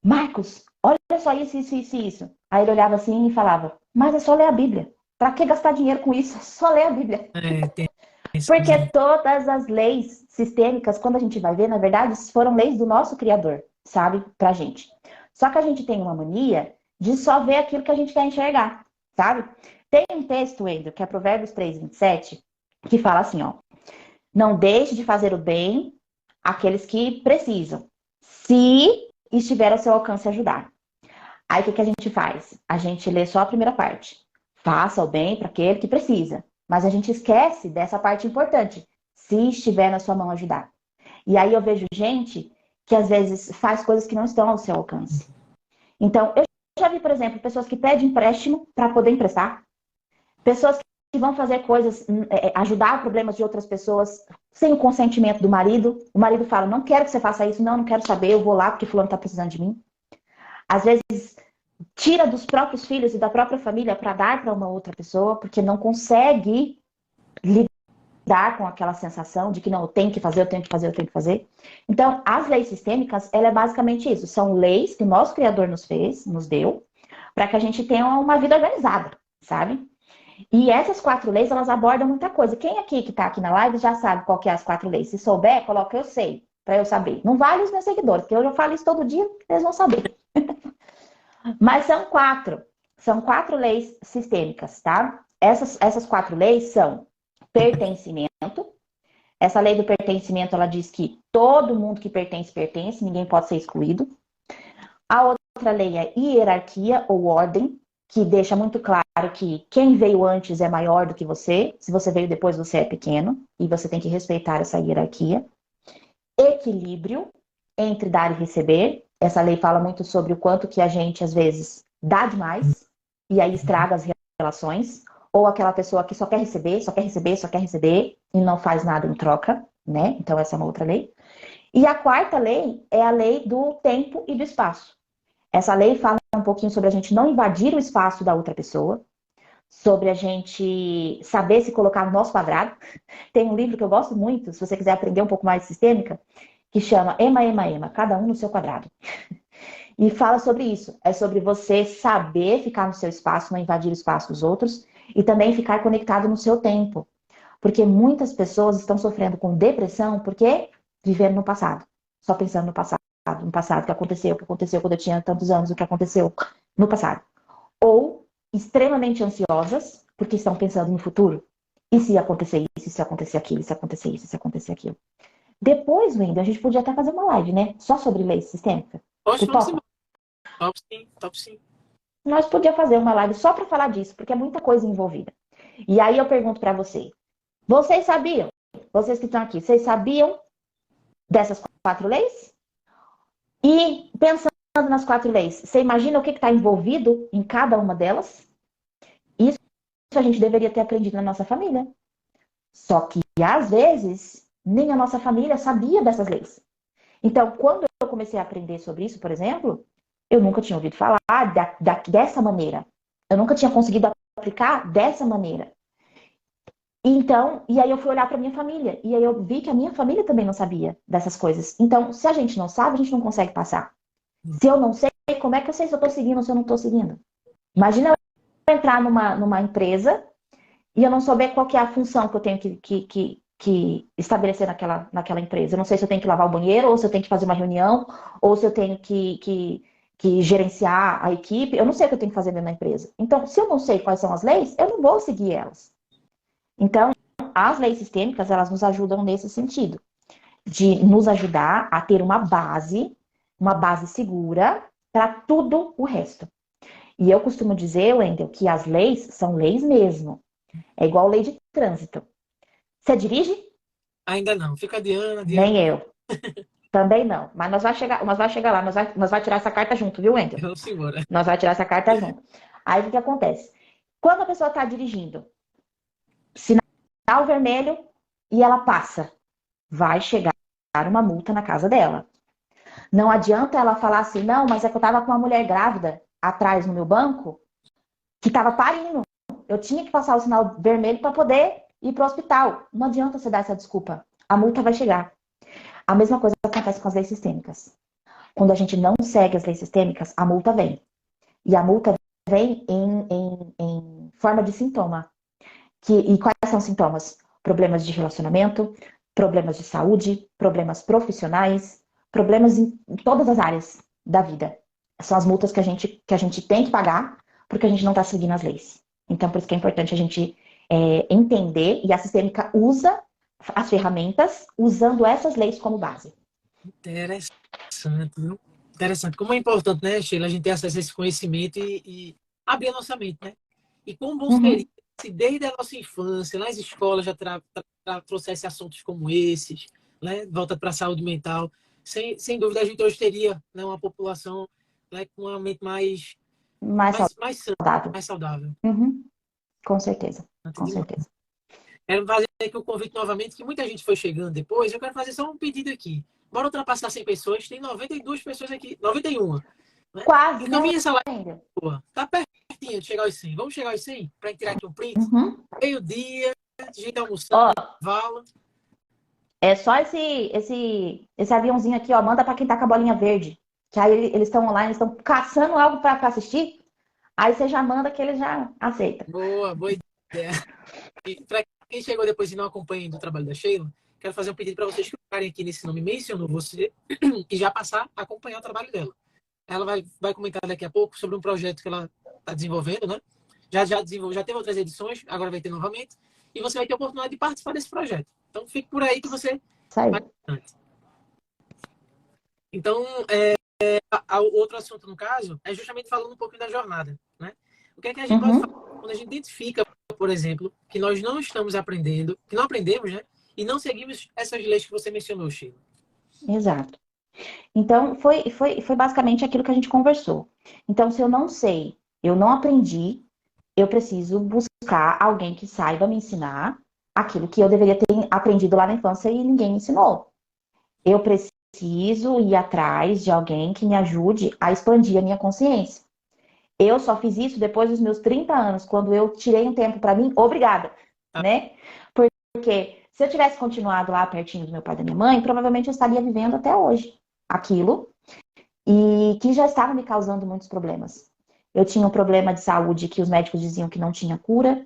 S2: Marcos, olha só isso, isso, isso, isso. Aí ele olhava assim e falava, mas é só ler a Bíblia. Pra que gastar dinheiro com isso? É só ler a Bíblia.
S1: É, tem esse
S2: Porque
S1: costume.
S2: todas as leis sistêmicas, quando a gente vai ver, na verdade, foram leis do nosso Criador, sabe? Pra gente. Só que a gente tem uma mania de só ver aquilo que a gente quer enxergar, sabe? Tem um texto, Endo, que é Provérbios 3:27, que fala assim, ó. Não deixe de fazer o bem àqueles que precisam, se estiver ao seu alcance ajudar. Aí o que a gente faz? A gente lê só a primeira parte. Faça o bem para aquele que precisa. Mas a gente esquece dessa parte importante. Se estiver na sua mão ajudar. E aí eu vejo gente que às vezes faz coisas que não estão ao seu alcance. Então, eu já vi, por exemplo, pessoas que pedem empréstimo para poder emprestar. Pessoas que vão fazer coisas, ajudar problemas de outras pessoas sem o consentimento do marido. O marido fala, não quero que você faça isso, não quero saber, eu vou lá porque fulano está precisando de mim. Às vezes tira dos próprios filhos e da própria família para dar para uma outra pessoa, porque não consegue lidar com aquela sensação de que não, eu tenho que fazer, eu tenho que fazer, eu tenho que fazer. Então, as leis sistêmicas, ela é basicamente isso. São leis que o nosso Criador nos fez, nos deu, para que a gente tenha uma vida organizada, sabe? E essas 4 leis, elas abordam muita coisa. Quem aqui que está aqui na live já sabe qual que é as 4 leis. Se souber, coloca eu sei, para eu saber. Não vale os meus seguidores, porque eu já falo isso todo dia, eles vão saber. Mas são 4. São 4 leis sistêmicas, tá? Essas 4 leis são pertencimento. Essa lei do pertencimento, ela diz que todo mundo que pertence, pertence, ninguém pode ser excluído. A outra lei é hierarquia ou ordem, que deixa muito claro que quem veio antes é maior do que você. Se você veio depois, você é pequeno. E você tem que respeitar essa hierarquia. Equilíbrio entre dar e receber. Essa lei fala muito sobre o quanto que a gente, às vezes, dá demais e aí estraga as relações. Ou aquela pessoa que só quer receber, só quer receber, só quer receber e não faz nada em troca, né? Então essa é uma outra lei. E a 4ª lei é a lei do tempo e do espaço. Essa lei fala um pouquinho sobre a gente não invadir o espaço da outra pessoa, sobre a gente saber se colocar no nosso quadrado. Tem um livro que eu gosto muito, se você quiser aprender um pouco mais de sistêmica, que chama Ema, Ema, Ema, cada um no seu quadrado. E fala sobre isso. É sobre você saber ficar no seu espaço, não invadir o espaço dos outros, e também ficar conectado no seu tempo. Porque muitas pessoas estão sofrendo com depressão porque viveram no passado. Só pensando no passado, o que aconteceu quando eu tinha tantos anos, o que aconteceu no passado. Ou extremamente ansiosas, porque estão pensando no futuro. E se acontecer isso, e se acontecer aquilo, e se acontecer isso, e se acontecer aquilo. Depois, Wendel, a gente podia até fazer uma live, né? Só sobre lei sistêmica.
S1: Hoje
S2: Você
S1: vamos
S2: topa?
S1: embora. Top sim, top sim.
S2: Nós podíamos fazer uma live só para falar disso, porque é muita coisa envolvida. E aí eu pergunto para vocês sabiam? Vocês que estão aqui, vocês sabiam dessas 4 leis? E pensando nas 4 leis, você imagina o que está envolvido em cada uma delas? Isso a gente deveria ter aprendido na nossa família. Só que, às vezes, nem a nossa família sabia dessas leis. Então, quando eu comecei a aprender sobre isso, por exemplo, eu nunca tinha ouvido falar dessa maneira. Eu nunca tinha conseguido aplicar dessa maneira. Então, e aí eu fui olhar para minha família. E aí eu vi que a minha família também não sabia dessas coisas. Então, se a gente não sabe, a gente não consegue passar. Se eu não sei, como é que eu sei se eu estou seguindo ou se eu não estou seguindo? Imagina eu entrar numa empresa e eu não souber qual que é a função que eu tenho que estabelecer naquela empresa. Eu não sei se eu tenho que lavar o banheiro, ou se eu tenho que fazer uma reunião, ou se eu tenho que gerenciar a equipe. Eu não sei o que eu tenho que fazer dentro da empresa. Então, se eu não sei quais são as leis, eu não vou seguir elas. Então, as leis sistêmicas, elas nos ajudam nesse sentido, de nos ajudar a ter uma base segura para tudo o resto. E eu costumo dizer, Wendel, que as leis são leis mesmo. É igual lei de trânsito. Você dirige?
S1: Ainda não. Fica adiando,
S2: Nem
S1: adiando.
S2: eu. Também não. Mas nós vai chegar lá, nós vai tirar essa carta junto, viu, Wendel?
S1: Vamos embora.
S2: Nós vai tirar essa carta junto. Aí o que acontece? Quando a pessoa está dirigindo, sinal vermelho e ela passa, vai chegar uma multa na casa dela. Não adianta ela falar assim, não, mas é que eu tava com uma mulher grávida atrás no meu banco que tava parindo. Eu tinha que passar o sinal vermelho para poder ir pro hospital. Não adianta você dar essa desculpa. A multa vai chegar. A mesma coisa acontece com as leis sistêmicas. Quando a gente não segue as leis sistêmicas, a multa vem. E a multa vem em forma de sintoma. E quais são os sintomas? Problemas de relacionamento, problemas de saúde, problemas profissionais, problemas em todas as áreas da vida. São as multas que a gente tem que pagar porque a gente não está seguindo as leis. Então, por isso que é importante a gente entender, e a sistêmica usa as ferramentas usando essas leis como base.
S1: Interessante, viu? Interessante. Como é importante, né, Sheila, a gente ter acesso a esse conhecimento e abrir a nossa mente, né? E quão bom seria
S2: Uhum.
S1: se desde a nossa infância, nas escolas, já trouxesse assuntos como esses, né? Volta para a saúde mental. Sem dúvida, a gente hoje teria, né, uma população, né, com uma mente
S2: Mais
S1: mais sã,
S2: saudável.
S1: mais saudável.
S2: Uhum. Com certeza.
S1: Antes
S2: Com
S1: de mais.
S2: certeza.
S1: Quero fazer aqui o convite novamente, que muita gente foi chegando depois. Eu quero fazer só um pedido aqui. Bora ultrapassar 100 pessoas. Tem 92 pessoas aqui, 91, né?
S2: Quase, né,
S1: Encaminha essa live,
S2: ainda?
S1: boa. Tá pertinho de chegar aos 100. Vamos chegar aos 100? Pra gente tirar aqui um print?
S2: Uhum.
S1: Meio-dia, gente almoçando,
S2: Ó,
S1: vala.
S2: é só esse aviãozinho aqui, ó. Manda pra quem tá com a bolinha verde. Que aí eles estão online, eles estão caçando algo pra assistir. Aí você já manda que eles já aceitam.
S1: Boa ideia. E para quem chegou depois e não acompanha ainda o trabalho da Sheila, quero fazer um pedido para vocês clicarem aqui nesse nome mencionou você e já passar a acompanhar o trabalho dela. Ela vai comentar daqui a pouco sobre um projeto que ela está desenvolvendo, né? Já teve outras edições, agora vai ter novamente. E você vai ter a oportunidade de participar desse projeto. Então, fique por aí que você
S2: Isso aí.
S1: vai antes. Então, o outro assunto, no caso, é justamente falando um pouquinho da jornada, né? O que é que a gente pode fazer
S2: Uhum.
S1: quando a gente identifica, por exemplo, que nós não estamos aprendendo, que não aprendemos, né? E não seguimos essas leis que você mencionou, Sheila.
S2: Exato. Então, foi basicamente aquilo que a gente conversou. Então, se eu não sei, eu não aprendi, eu preciso buscar alguém que saiba me ensinar aquilo que eu deveria ter aprendido lá na infância e ninguém me ensinou. Eu preciso ir atrás de alguém que me ajude a expandir a minha consciência. Eu só fiz isso depois dos meus 30 anos, quando eu tirei um tempo para mim, obrigada,
S1: Tá?
S2: né? Porque se eu tivesse continuado lá pertinho do meu pai e da minha mãe, provavelmente eu estaria vivendo até hoje aquilo e que já estava me causando muitos problemas. Eu tinha um problema de saúde que os médicos diziam que não tinha cura,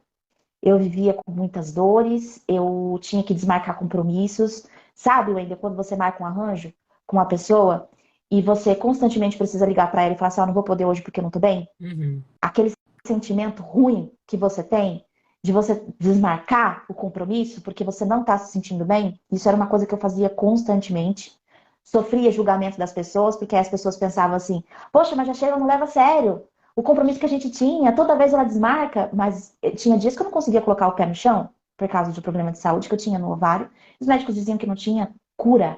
S2: eu vivia com muitas dores, eu tinha que desmarcar compromissos. Sabe, Wender, quando você marca um arranjo com uma pessoa e você constantemente precisa ligar para ela e falar assim, não vou poder hoje porque eu não tô bem?
S1: Uhum.
S2: Aquele sentimento ruim que você tem de você desmarcar o compromisso porque você não tá se sentindo bem, isso era uma coisa que eu fazia constantemente. Sofria julgamento das pessoas, porque as pessoas pensavam assim, poxa, mas a Sheila não leva a sério o compromisso que a gente tinha, toda vez ela desmarca, mas tinha dias que eu não conseguia colocar o pé no chão, por causa de problema de saúde que eu tinha no ovário. Os médicos diziam que não tinha cura.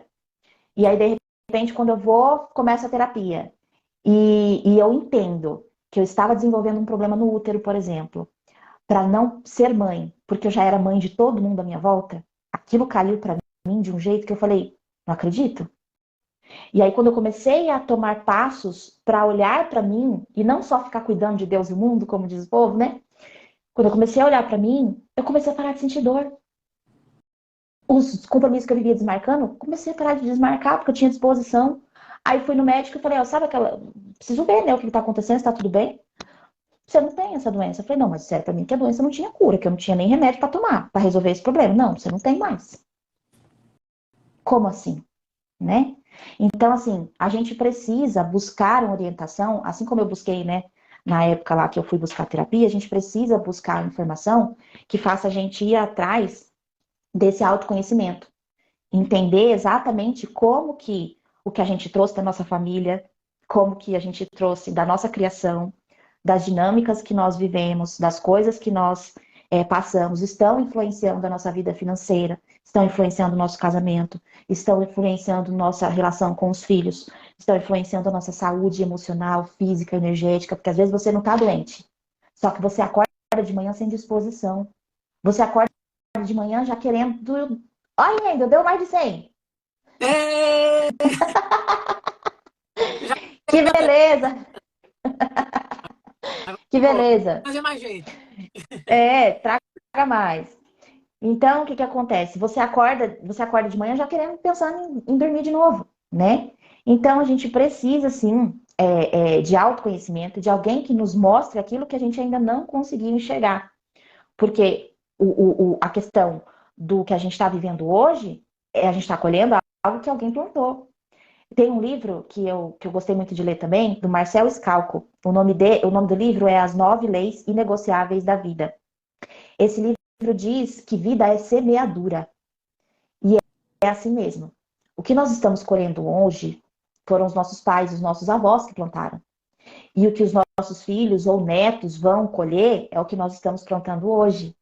S2: E aí, de repente, quando eu vou, começa a terapia. E eu entendo que eu estava desenvolvendo um problema no útero, por exemplo, para não ser mãe, porque eu já era mãe de todo mundo à minha volta. Aquilo caiu para mim de um jeito que eu falei, não acredito. E aí, quando eu comecei a tomar passos para olhar para mim e não só ficar cuidando de Deus e o mundo, como diz o povo, né? Quando eu comecei a olhar para mim, eu comecei a parar de sentir dor. Os compromissos que eu vivia desmarcando, comecei a parar de desmarcar porque eu tinha disposição. Aí fui no médico e falei, ó, sabe aquela. Preciso ver, né, o que tá acontecendo, se tá tudo bem. Você não tem essa doença. Eu falei, não, mas disseram pra mim que a doença não tinha cura, que eu não tinha nem remédio pra tomar, pra resolver esse problema. Não, você não tem mais. Como assim? Né? Então, assim, a gente precisa buscar uma orientação, assim como eu busquei, né, na época lá que eu fui buscar terapia, a gente precisa buscar informação que faça a gente ir atrás desse autoconhecimento. Entender exatamente como que o que a gente trouxe da nossa família, como que a gente trouxe da nossa criação, das dinâmicas que nós vivemos, das coisas que nós passamos estão influenciando a nossa vida financeira, estão influenciando o nosso casamento, estão influenciando nossa relação com os filhos, estão influenciando a nossa saúde emocional, física, energética, porque às vezes você não está doente, só que você acorda de manhã sem disposição. Você acorda de manhã já querendo. Olha, ainda deu mais de 100.
S1: É, já
S2: Que beleza! Que
S1: vou
S2: beleza!
S1: fazer mais jeito.
S2: Traga mais. Então, o que que acontece? Você acorda de manhã já querendo pensar em dormir de novo, né? Então, a gente precisa, sim, de autoconhecimento, de alguém que nos mostre aquilo que a gente ainda não conseguiu enxergar. Porque a questão do que a gente está vivendo hoje, a gente está colhendo algo que alguém plantou. Tem um livro que eu gostei muito de ler também, do Marcel Scalco. O nome do livro é As 9 Leis Inegociáveis da Vida. Esse livro diz que vida é semeadura. E é assim mesmo. O que nós estamos colhendo hoje foram os nossos pais, os nossos avós que plantaram. E o que os nossos filhos ou netos vão colher é o que nós estamos plantando hoje.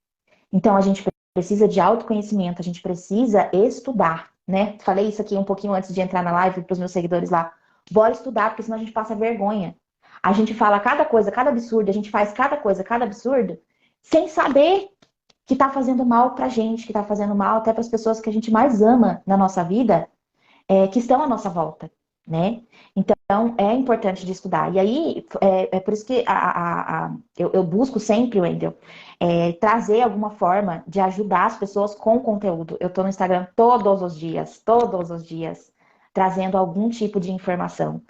S2: Então, a gente precisa de autoconhecimento, a gente precisa estudar, né? Falei isso aqui um pouquinho antes de entrar na live para os meus seguidores lá. Bora estudar, porque senão a gente passa vergonha. A gente fala cada coisa, cada absurdo, a gente faz cada coisa, cada absurdo, sem saber que tá fazendo mal pra gente, que tá fazendo mal até para as pessoas que a gente mais ama na nossa vida, que estão à nossa volta, né? Então, é importante de estudar. E aí, é por isso que eu busco sempre, Wendel, trazer alguma forma de ajudar as pessoas com conteúdo. Eu tô no Instagram todos os dias, trazendo algum tipo de informação.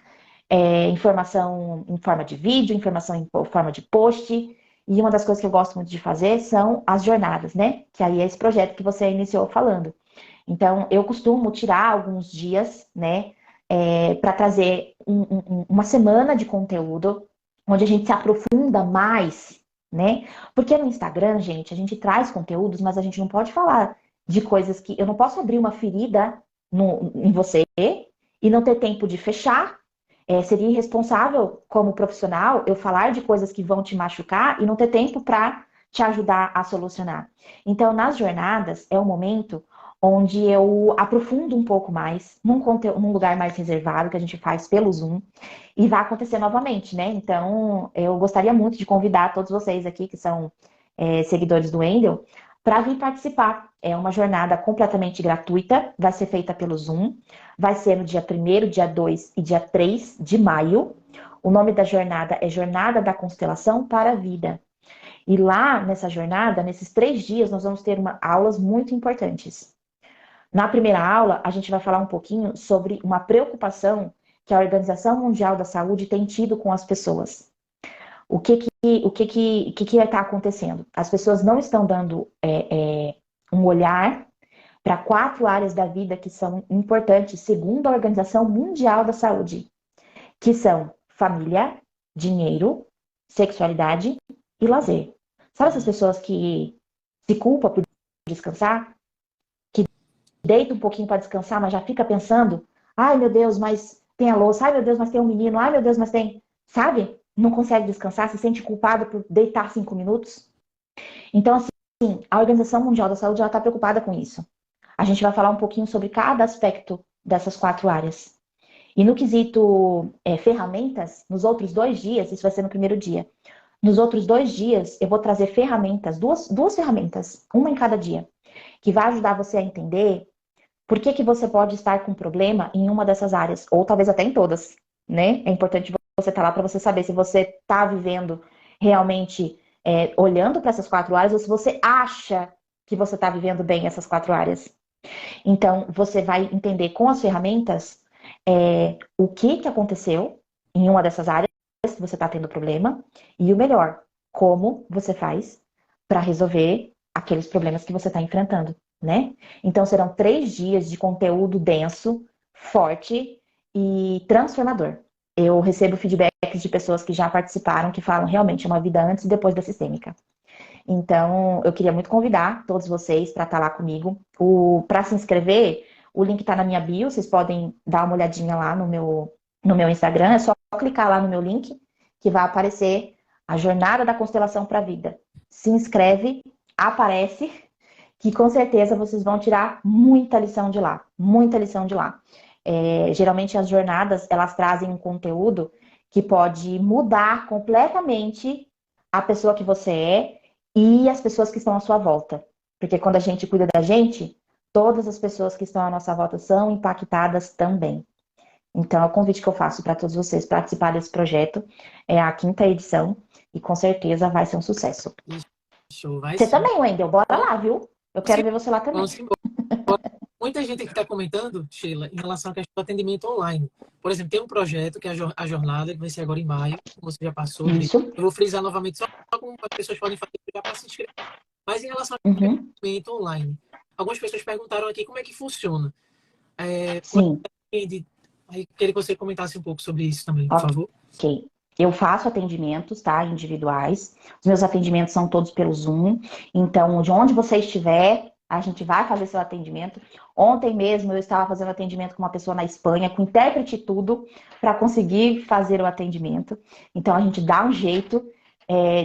S2: Informação em forma de vídeo, informação em forma de post. E uma das coisas que eu gosto muito de fazer são as jornadas, né? Que aí é esse projeto que você iniciou falando. Então, eu costumo tirar alguns dias, né, para trazer uma semana de conteúdo, onde a gente se aprofunda mais, né? Porque no Instagram, gente, a gente traz conteúdos, mas a gente não pode falar de coisas que. Eu não posso abrir uma ferida em você e não ter tempo de fechar. Seria irresponsável, como profissional, eu falar de coisas que vão te machucar e não ter tempo para te ajudar a solucionar. Então, nas jornadas, é o momento onde eu aprofundo um pouco mais, num lugar mais reservado, que a gente faz pelo Zoom, e vai acontecer novamente, né? Então, eu gostaria muito de convidar todos vocês aqui, que são seguidores do Wendel, para vir participar. É uma jornada completamente gratuita, vai ser feita pelo Zoom, vai ser no dia 1º, dia 2 e dia 3 de maio. O nome da jornada é Jornada da Constelação para a Vida. E lá, nessa jornada, nesses 3 dias, nós vamos ter aulas muito importantes. Na primeira aula, a gente vai falar um pouquinho sobre uma preocupação que a Organização Mundial da Saúde tem tido com as pessoas. O que vai estar acontecendo? As pessoas não estão dando um olhar para 4 áreas da vida que são importantes, segundo a Organização Mundial da Saúde, que são família, dinheiro, sexualidade e lazer. Sabe essas pessoas que se culpam por descansar? Que deita um pouquinho para descansar, mas já fica pensando, ai meu Deus, mas tem a louça, ai meu Deus, mas tem um menino, ai meu Deus, mas tem, sabe? Não consegue descansar, se sente culpado por deitar 5 minutos. Então, assim, a Organização Mundial da Saúde está preocupada com isso. A gente vai falar um pouquinho sobre cada aspecto dessas 4 áreas. E no quesito ferramentas, nos outros 2 dias, isso vai ser no primeiro dia. Nos outros 2 dias, eu vou trazer ferramentas, duas ferramentas, uma em cada dia, que vai ajudar você a entender por que você pode estar com problema em uma dessas áreas, ou talvez até em todas, né? É importante você estar lá para você saber se você está vivendo realmente olhando para essas 4 áreas ou se você acha que você está vivendo bem essas 4 áreas. Então, você vai entender com as ferramentas o que aconteceu em uma dessas áreas que você está tendo problema e o melhor, como você faz para resolver aqueles problemas que você está enfrentando, né? Então, serão 3 dias de conteúdo denso, forte e transformador. Eu recebo feedbacks de pessoas que já participaram, que falam realmente uma vida antes e depois da sistêmica. Então, eu queria muito convidar todos vocês para estar lá comigo. Para se inscrever, o link está na minha bio, vocês podem dar uma olhadinha lá no meu Instagram, é só clicar lá no meu link, que vai aparecer a Jornada da Constelação para a Vida. Se inscreve, aparece, que com certeza vocês vão tirar muita lição de lá, muita lição de lá. Geralmente as jornadas, elas trazem um conteúdo que pode mudar completamente a pessoa que você é e as pessoas que estão à sua volta. Porque quando a gente cuida da gente, todas as pessoas que estão à nossa volta são impactadas também. Então, é o convite que eu faço para todos vocês participar desse projeto. É a 5ª edição e com certeza vai ser um sucesso.
S1: Show, vai
S2: Você
S1: sim.
S2: também, Wendel, bora
S1: Vamos
S2: lá, viu? Eu quero
S1: sim,
S2: ver você lá também.
S1: vamos embora. Muita gente aqui está comentando, Sheila, em relação à questão do atendimento online. Por exemplo, tem um projeto que é a jornada, que vai ser agora em maio, como você já passou.
S2: Isso.
S1: Eu vou frisar novamente só como as pessoas podem fazer já para se inscrever. Mas em relação ao
S2: Uhum.
S1: atendimento online, algumas pessoas perguntaram aqui como é que funciona.
S2: Sim.
S1: Aí queria que você comentasse um pouco sobre isso também, por favor.
S2: Ok. Eu faço atendimentos, tá? Individuais. Os meus atendimentos são todos pelo Zoom. Então, de onde você estiver, a gente vai fazer seu atendimento. Ontem mesmo eu estava fazendo atendimento com uma pessoa na Espanha, com intérprete e tudo, para conseguir fazer o atendimento. Então, a gente dá um jeito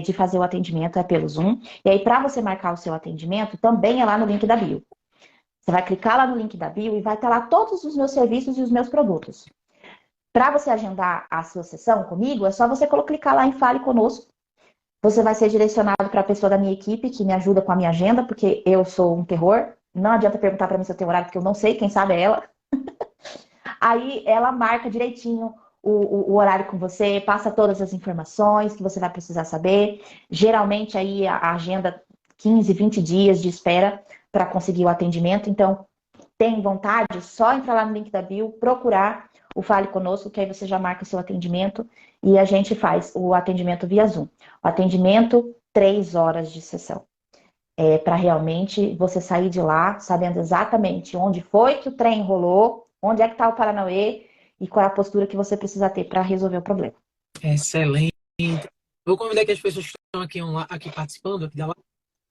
S2: de fazer o atendimento, é pelo Zoom. E aí, para você marcar o seu atendimento, também é lá no link da bio. Você vai clicar lá no link da bio e vai estar lá todos os meus serviços e os meus produtos. Para você agendar a sua sessão comigo, é só você clicar lá em Fale Conosco. Você vai ser direcionado para a pessoa da minha equipe que me ajuda com a minha agenda, porque eu sou um terror. Não adianta perguntar para mim se eu tenho horário, porque eu não sei, quem sabe é ela. Aí ela marca direitinho o horário com você, passa todas as informações que você vai precisar saber. Geralmente aí a agenda 15, 20 dias de espera para conseguir o atendimento. Então, tem vontade, só entrar lá no link da bio, procurar o Fale Conosco, que aí você já marca o seu atendimento e a gente faz o atendimento via Zoom. O atendimento, 3 horas de sessão. Para realmente você sair de lá sabendo exatamente onde foi que o trem rolou, onde é que está o Paranauê e qual é a postura que você precisa ter para resolver o problema.
S1: Excelente. Vou convidar que as pessoas que estão aqui participando aqui da live,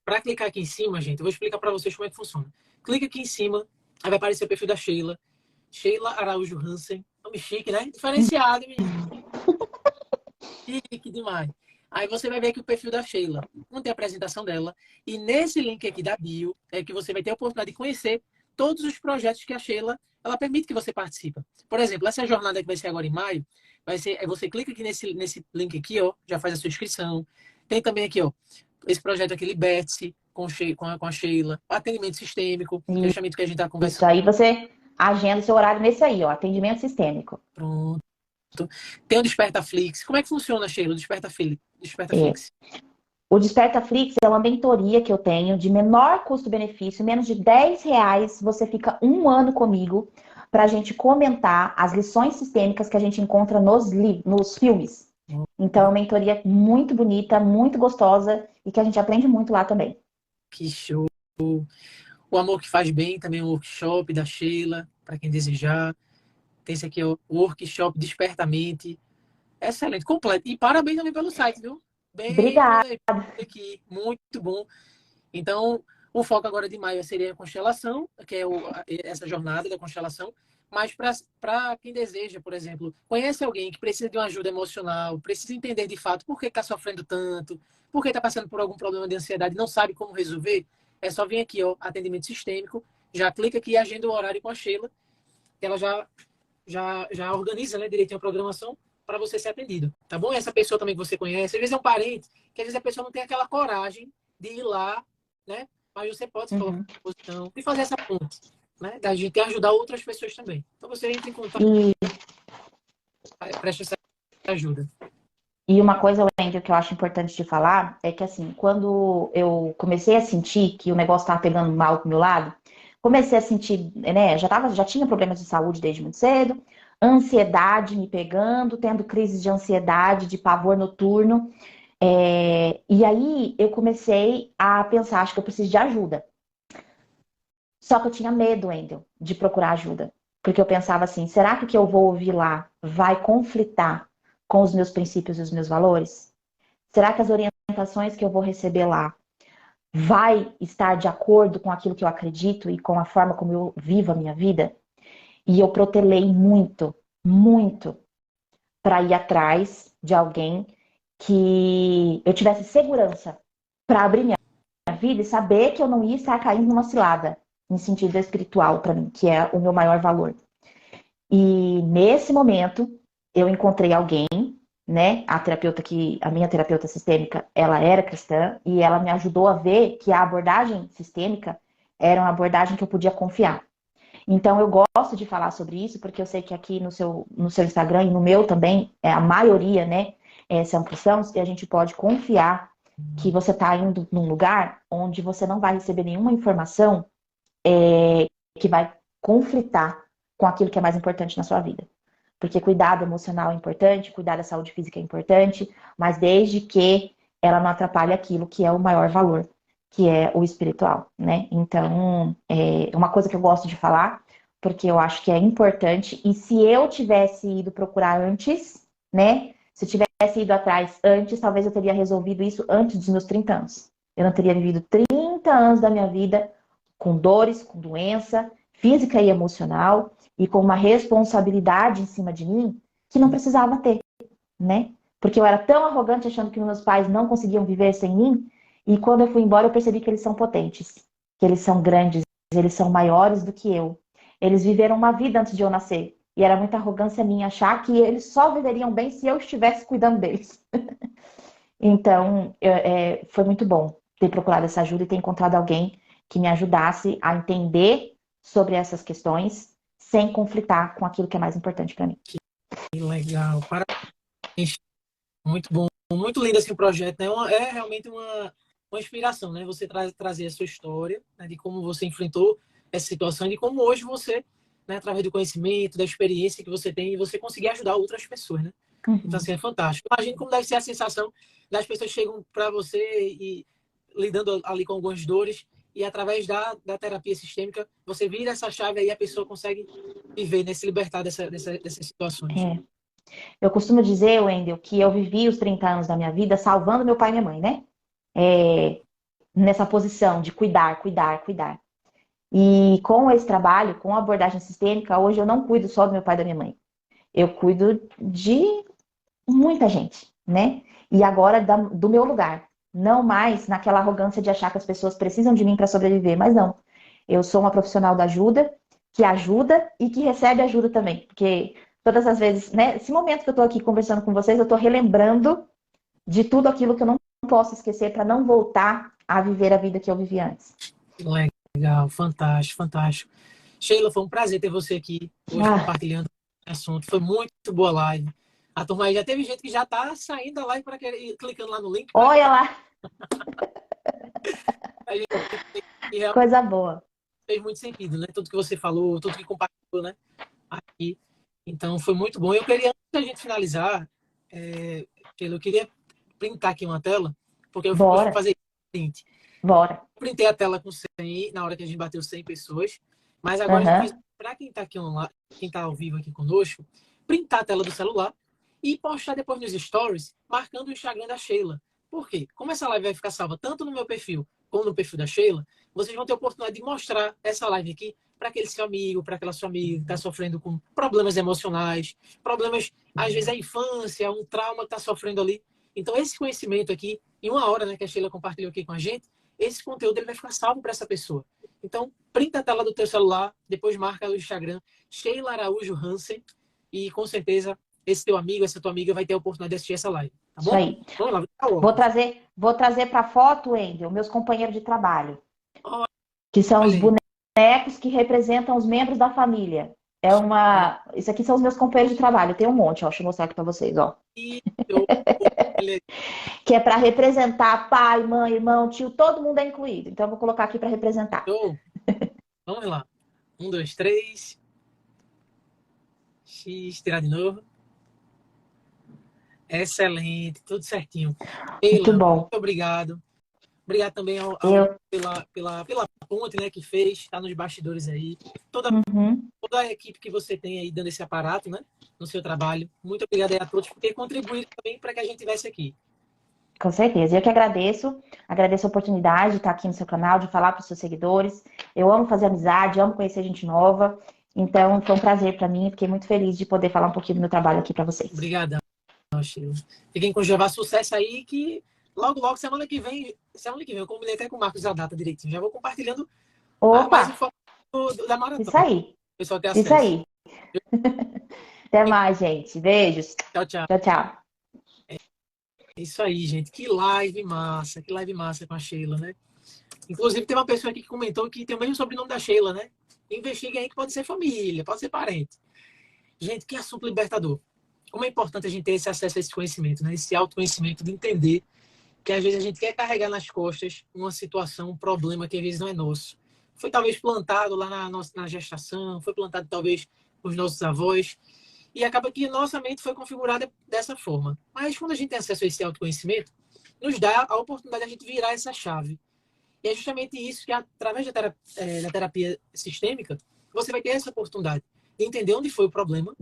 S1: para clicar aqui em cima, gente, eu vou explicar para vocês como é que funciona. Clica aqui em cima, aí vai aparecer o perfil da Sheila. Sheila Araújo Hansen. Nome chique, né? Diferenciado, menino. Chique demais. Aí você vai ver aqui o perfil da Sheila, onde tem a apresentação dela. E nesse link aqui da bio, é que você vai ter a oportunidade de conhecer todos os projetos que a Sheila, ela permite que você participe. Por exemplo, essa jornada que vai ser agora em maio, vai ser, você clica aqui nesse link aqui, ó, já faz a sua inscrição. Tem também aqui, ó, esse projeto aqui, Liberte-se, com a Sheila, atendimento sistêmico, fechamento que a gente está
S2: Isso
S1: conversando.
S2: aí você agenda o seu horário nesse aí, ó, atendimento sistêmico.
S1: Pronto. Tem o Desperta Flix. Como é que funciona, Sheila, o Desperta Flix?
S2: O Desperta Flix é uma mentoria que eu tenho de menor custo-benefício, menos de R$ 10. Você fica 1 ano comigo para a gente comentar as lições sistêmicas que a gente encontra nos filmes. Então, é uma mentoria muito bonita, muito gostosa e que a gente aprende muito lá também.
S1: Que show! O Amor que Faz Bem, também um workshop da Sheila, para quem desejar. Tem esse aqui, o workshop Desperta a Mente. Excelente, completo. E parabéns também pelo site, viu? Bem
S2: Obrigada.
S1: aqui, muito bom. Então, o foco agora de maio seria a constelação, que é essa jornada da constelação. Mas para quem deseja, por exemplo, conhece alguém que precisa de uma ajuda emocional, precisa entender de fato por que está sofrendo tanto, por que está passando por algum problema de ansiedade, não sabe como resolver, é só vir aqui, ó, atendimento sistêmico, já clica aqui e agenda o horário com a Sheila, que ela já organiza, né, direitinho a programação para você ser atendido, tá bom? Essa pessoa também que você conhece, às vezes é um parente, que às vezes a pessoa não tem aquela coragem de ir lá, né? Mas você pode se colocar à disposição e fazer essa ponte, né? Da gente ajudar outras pessoas também. Então você entra em contato, presta essa ajuda.
S2: E uma coisa, Wendel, que eu acho importante de falar é que, assim, quando eu comecei a sentir que o negócio estava pegando mal pro meu lado, comecei a sentir, né, já tinha problemas de saúde desde muito cedo, ansiedade me pegando, tendo crises de ansiedade, de pavor noturno. E aí eu comecei a pensar, acho que eu preciso de ajuda. Só que eu tinha medo, Wendel, de procurar ajuda. Porque eu pensava assim, será que o que eu vou ouvir lá vai conflitar com os meus princípios e os meus valores? Será que as orientações que eu vou receber lá vai estar de acordo com aquilo que eu acredito e com a forma como eu vivo a minha vida? E eu protelei muito, muito para ir atrás de alguém que eu tivesse segurança para abrir minha vida e saber que eu não ia estar caindo numa cilada, em sentido espiritual para mim, que é o meu maior valor. E nesse momento, eu encontrei alguém, né? A minha terapeuta sistêmica, ela era cristã e ela me ajudou a ver que a abordagem sistêmica era uma abordagem que eu podia confiar. Então, eu gosto de falar sobre isso, porque eu sei que aqui no seu Instagram e no meu também, a maioria, né, são cristãos, e a gente pode confiar que você está indo num lugar onde você não vai receber nenhuma informação que vai conflitar com aquilo que é mais importante na sua vida. Porque cuidado emocional é importante, cuidar da saúde física é importante, mas desde que ela não atrapalhe aquilo que é o maior valor, que é o espiritual, né? Então, é uma coisa que eu gosto de falar, porque eu acho que é importante, e se eu tivesse ido procurar antes, né? Se eu tivesse ido atrás antes, talvez eu teria resolvido isso antes dos meus 30 anos. Eu não teria vivido 30 anos da minha vida com dores, com doença física e emocional, e com uma responsabilidade em cima de mim que não precisava ter, né? Porque eu era tão arrogante achando que meus pais não conseguiam viver sem mim, e quando eu fui embora eu percebi que eles são potentes, que eles são grandes, eles são maiores do que eu. Eles viveram uma vida antes de eu nascer, e era muita arrogância minha achar que eles só viveriam bem se eu estivesse cuidando deles. Então, foi muito bom ter procurado essa ajuda e ter encontrado alguém que me ajudasse a entender sobre essas questões sem conflitar com aquilo que é mais importante para mim.
S1: Que legal, parabéns. Muito bom, muito lindo esse projeto, né? É realmente uma inspiração, né? Você trazer a sua história, né? De como você enfrentou essa situação e de como hoje você, né? Através do conhecimento, da experiência que você tem, você conseguir ajudar outras pessoas, né? Então, assim, é fantástico. Imagina como deve ser a sensação das pessoas que chegam para você e lidando ali com algumas dores e através da terapia sistêmica, você vira essa chave aí e a pessoa consegue viver, né? Se libertar dessas situações.
S2: É. Eu costumo dizer, Wendel, que eu vivi os 30 anos da minha vida salvando meu pai e minha mãe, né? Nessa posição de cuidar, cuidar, cuidar. E com esse trabalho, com a abordagem sistêmica, hoje eu não cuido só do meu pai e da minha mãe. Eu cuido de muita gente, né? E agora do meu lugar. Não mais naquela arrogância de achar que as pessoas precisam de mim para sobreviver, mas não. Eu sou uma profissional da ajuda e que recebe ajuda também. Porque todas as vezes, né? Esse momento que eu tô aqui conversando com vocês, eu tô relembrando de tudo aquilo que eu não posso esquecer para não voltar a viver a vida que eu vivi antes.
S1: Legal, fantástico, fantástico. Sheila, foi um prazer ter você aqui hoje compartilhando esse assunto. Foi muito boa a live. A turma aí já teve gente que já está saindo da live para clicando lá no link.
S2: Olha lá!
S1: A gente
S2: Coisa boa.
S1: fez muito sentido, né? Tudo que você falou, tudo que compartilhou, né? Aqui. Então, foi muito bom. Eu queria, antes da gente finalizar, Sheila, eu queria printar aqui uma tela, porque eu fui fazer o seguinte.
S2: Bora.
S1: Printei a tela com 100 na hora que a gente bateu 100 pessoas, mas agora a gente vai, para quem está aqui online, quem está ao vivo aqui conosco, printar a tela do celular e postar depois nos stories, marcando o Instagram da Sheila. Por quê? Como essa live vai ficar salva tanto no meu perfil como no perfil da Sheila, vocês vão ter a oportunidade de mostrar essa live aqui para aquele seu amigo, para aquela sua amiga que está sofrendo com problemas emocionais, problemas, às vezes, a infância, um trauma que está sofrendo ali. Então, esse conhecimento aqui, em uma hora, né, que a Sheila compartilhou aqui com a gente, esse conteúdo ele vai ficar salvo para essa pessoa. Então, printa a tela do teu celular, depois marca no Instagram, Sheila Araújo Hansen, e com certeza esse teu amigo, essa tua amiga vai ter a oportunidade de assistir essa live. Tá bom?
S2: Isso aí.
S1: Vamos lá,
S2: vou trazer para foto, Wendel, meus companheiros de trabalho. Que são os bonecos que representam os membros da família. Isso aqui são os meus companheiros de trabalho. Tem um monte, ó. Deixa eu mostrar aqui para vocês, ó. Que é para representar pai, mãe, irmão, tio, todo mundo é incluído. Então eu vou colocar aqui para representar.
S1: Vamos lá. 1, 2, 3. X, tirar de novo. Excelente, tudo certinho.
S2: Muito bom.
S1: Muito obrigado. Obrigado também pela ponte, né, que fez, está nos bastidores aí. Toda a equipe que você tem aí dando esse aparato, né, no seu trabalho. Muito obrigado aí a todos por ter contribuído também para que a gente estivesse aqui.
S2: Com certeza. Eu que agradeço. Agradeço a oportunidade de estar aqui no seu canal, de falar para os seus seguidores. Eu amo fazer amizade, amo conhecer gente nova. Então, foi um prazer para mim. Fiquei muito feliz de poder falar um pouquinho do meu trabalho aqui para vocês.
S1: Obrigadão, Sheila. Fiquem com o Jeová, sucesso aí, que logo, semana que vem, eu combinei até com o Marcos a data direitinho. Já vou compartilhando
S2: Opa,
S1: mais informações da
S2: isso
S1: maratona.
S2: aí,
S1: O pessoal ter
S2: isso
S1: acesso.
S2: aí. Até mais, gente. Beijos.
S1: Tchau, tchau.
S2: Tchau, tchau.
S1: Isso aí, gente. Que live massa com a Sheila, né? Inclusive, tem uma pessoa aqui que comentou que tem o mesmo sobrenome da Sheila, né? Investigue aí que pode ser família, pode ser parente. Gente, que assunto libertador. Como é importante a gente ter esse acesso a esse conhecimento, né? Esse autoconhecimento de entender que às vezes a gente quer carregar nas costas uma situação, um problema que às vezes não é nosso. Foi talvez plantado lá na gestação, foi plantado talvez por nossos avós, e acaba que nossa mente foi configurada dessa forma. Mas quando a gente tem acesso a esse autoconhecimento, nos dá a oportunidade de a gente virar essa chave. E é justamente isso que, através da terapia sistêmica, você vai ter essa oportunidade de entender onde foi o problema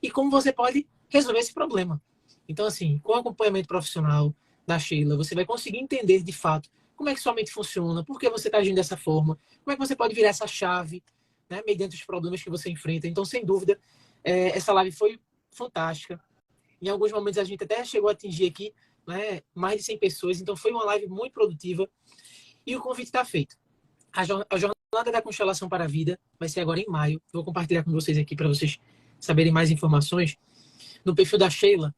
S1: e como você pode resolver esse problema. Então, assim, com o acompanhamento profissional da Sheila, você vai conseguir entender de fato como é que sua mente funciona, por que você está agindo dessa forma, como é que você pode virar essa chave, né, mediante os problemas que você enfrenta. Então, sem dúvida, essa live foi fantástica. Em alguns momentos a gente até chegou a atingir aqui, né, mais de 100 pessoas, então foi uma live muito produtiva. E o convite está feito. A jornada da constelação para a vida vai ser agora em maio. Vou compartilhar com vocês aqui para vocês saberem mais informações. No perfil da Sheila,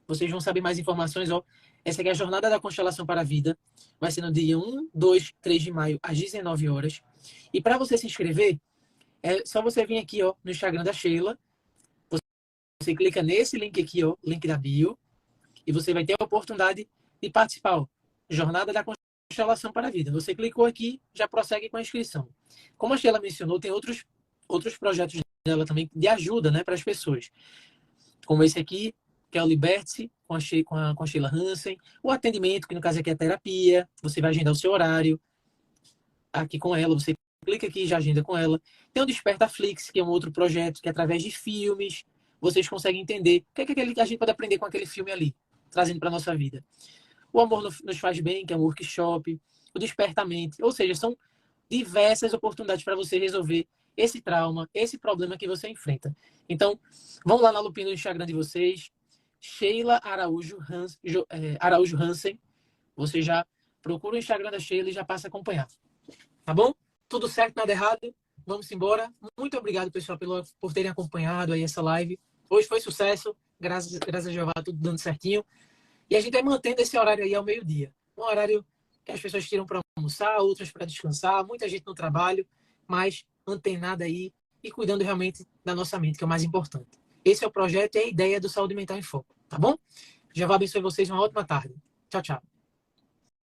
S1: vocês vão saber mais informações. Ó. Essa aqui é a jornada da constelação para a vida. Vai ser no dia 1, 2, 3 de maio, às 19 horas. E para você se inscrever, é só você vir aqui ó, no Instagram da Sheila. Você clica nesse link aqui, ó, link da bio, e você vai ter a oportunidade de participar. Ó, jornada da constelação para a vida. Você clicou aqui, já prossegue com a inscrição. Como a Sheila mencionou, tem outros projetos dela também de ajuda, né, para as pessoas. Como esse aqui, que é o Liberte-se, com a Sheila Hansen. O atendimento, que no caso aqui é a terapia. Você vai agendar o seu horário aqui com ela. Você clica aqui e já agenda com ela. Tem o Desperta Flix, que é um outro projeto que, através de filmes, vocês conseguem entender o que é que a gente pode aprender com aquele filme ali, trazendo para a nossa vida. O Amor nos Faz Bem, que é um workshop. O Despertamente. Ou seja, são diversas oportunidades para você resolver esse trauma, esse problema que você enfrenta. Então, vão lá na lupinha do Instagram de vocês, Sheila Araújo Hansen. Você já procura o Instagram da Sheila e já passa a acompanhar. Tá bom? Tudo certo, nada errado. Vamos embora. Muito obrigado, pessoal, por terem acompanhado aí essa live. Hoje foi sucesso. Graças a Jeová, tudo dando certinho. E a gente vai mantendo esse horário aí ao meio-dia. Um horário que as pessoas tiram para almoçar, outras para descansar, muita gente no trabalho, mas antenada aí e cuidando realmente da nossa mente, que é o mais importante. Esse é o projeto e a ideia do Saúde Mental em Foco, tá bom? Jeová abençoe vocês, uma ótima tarde. Tchau, tchau.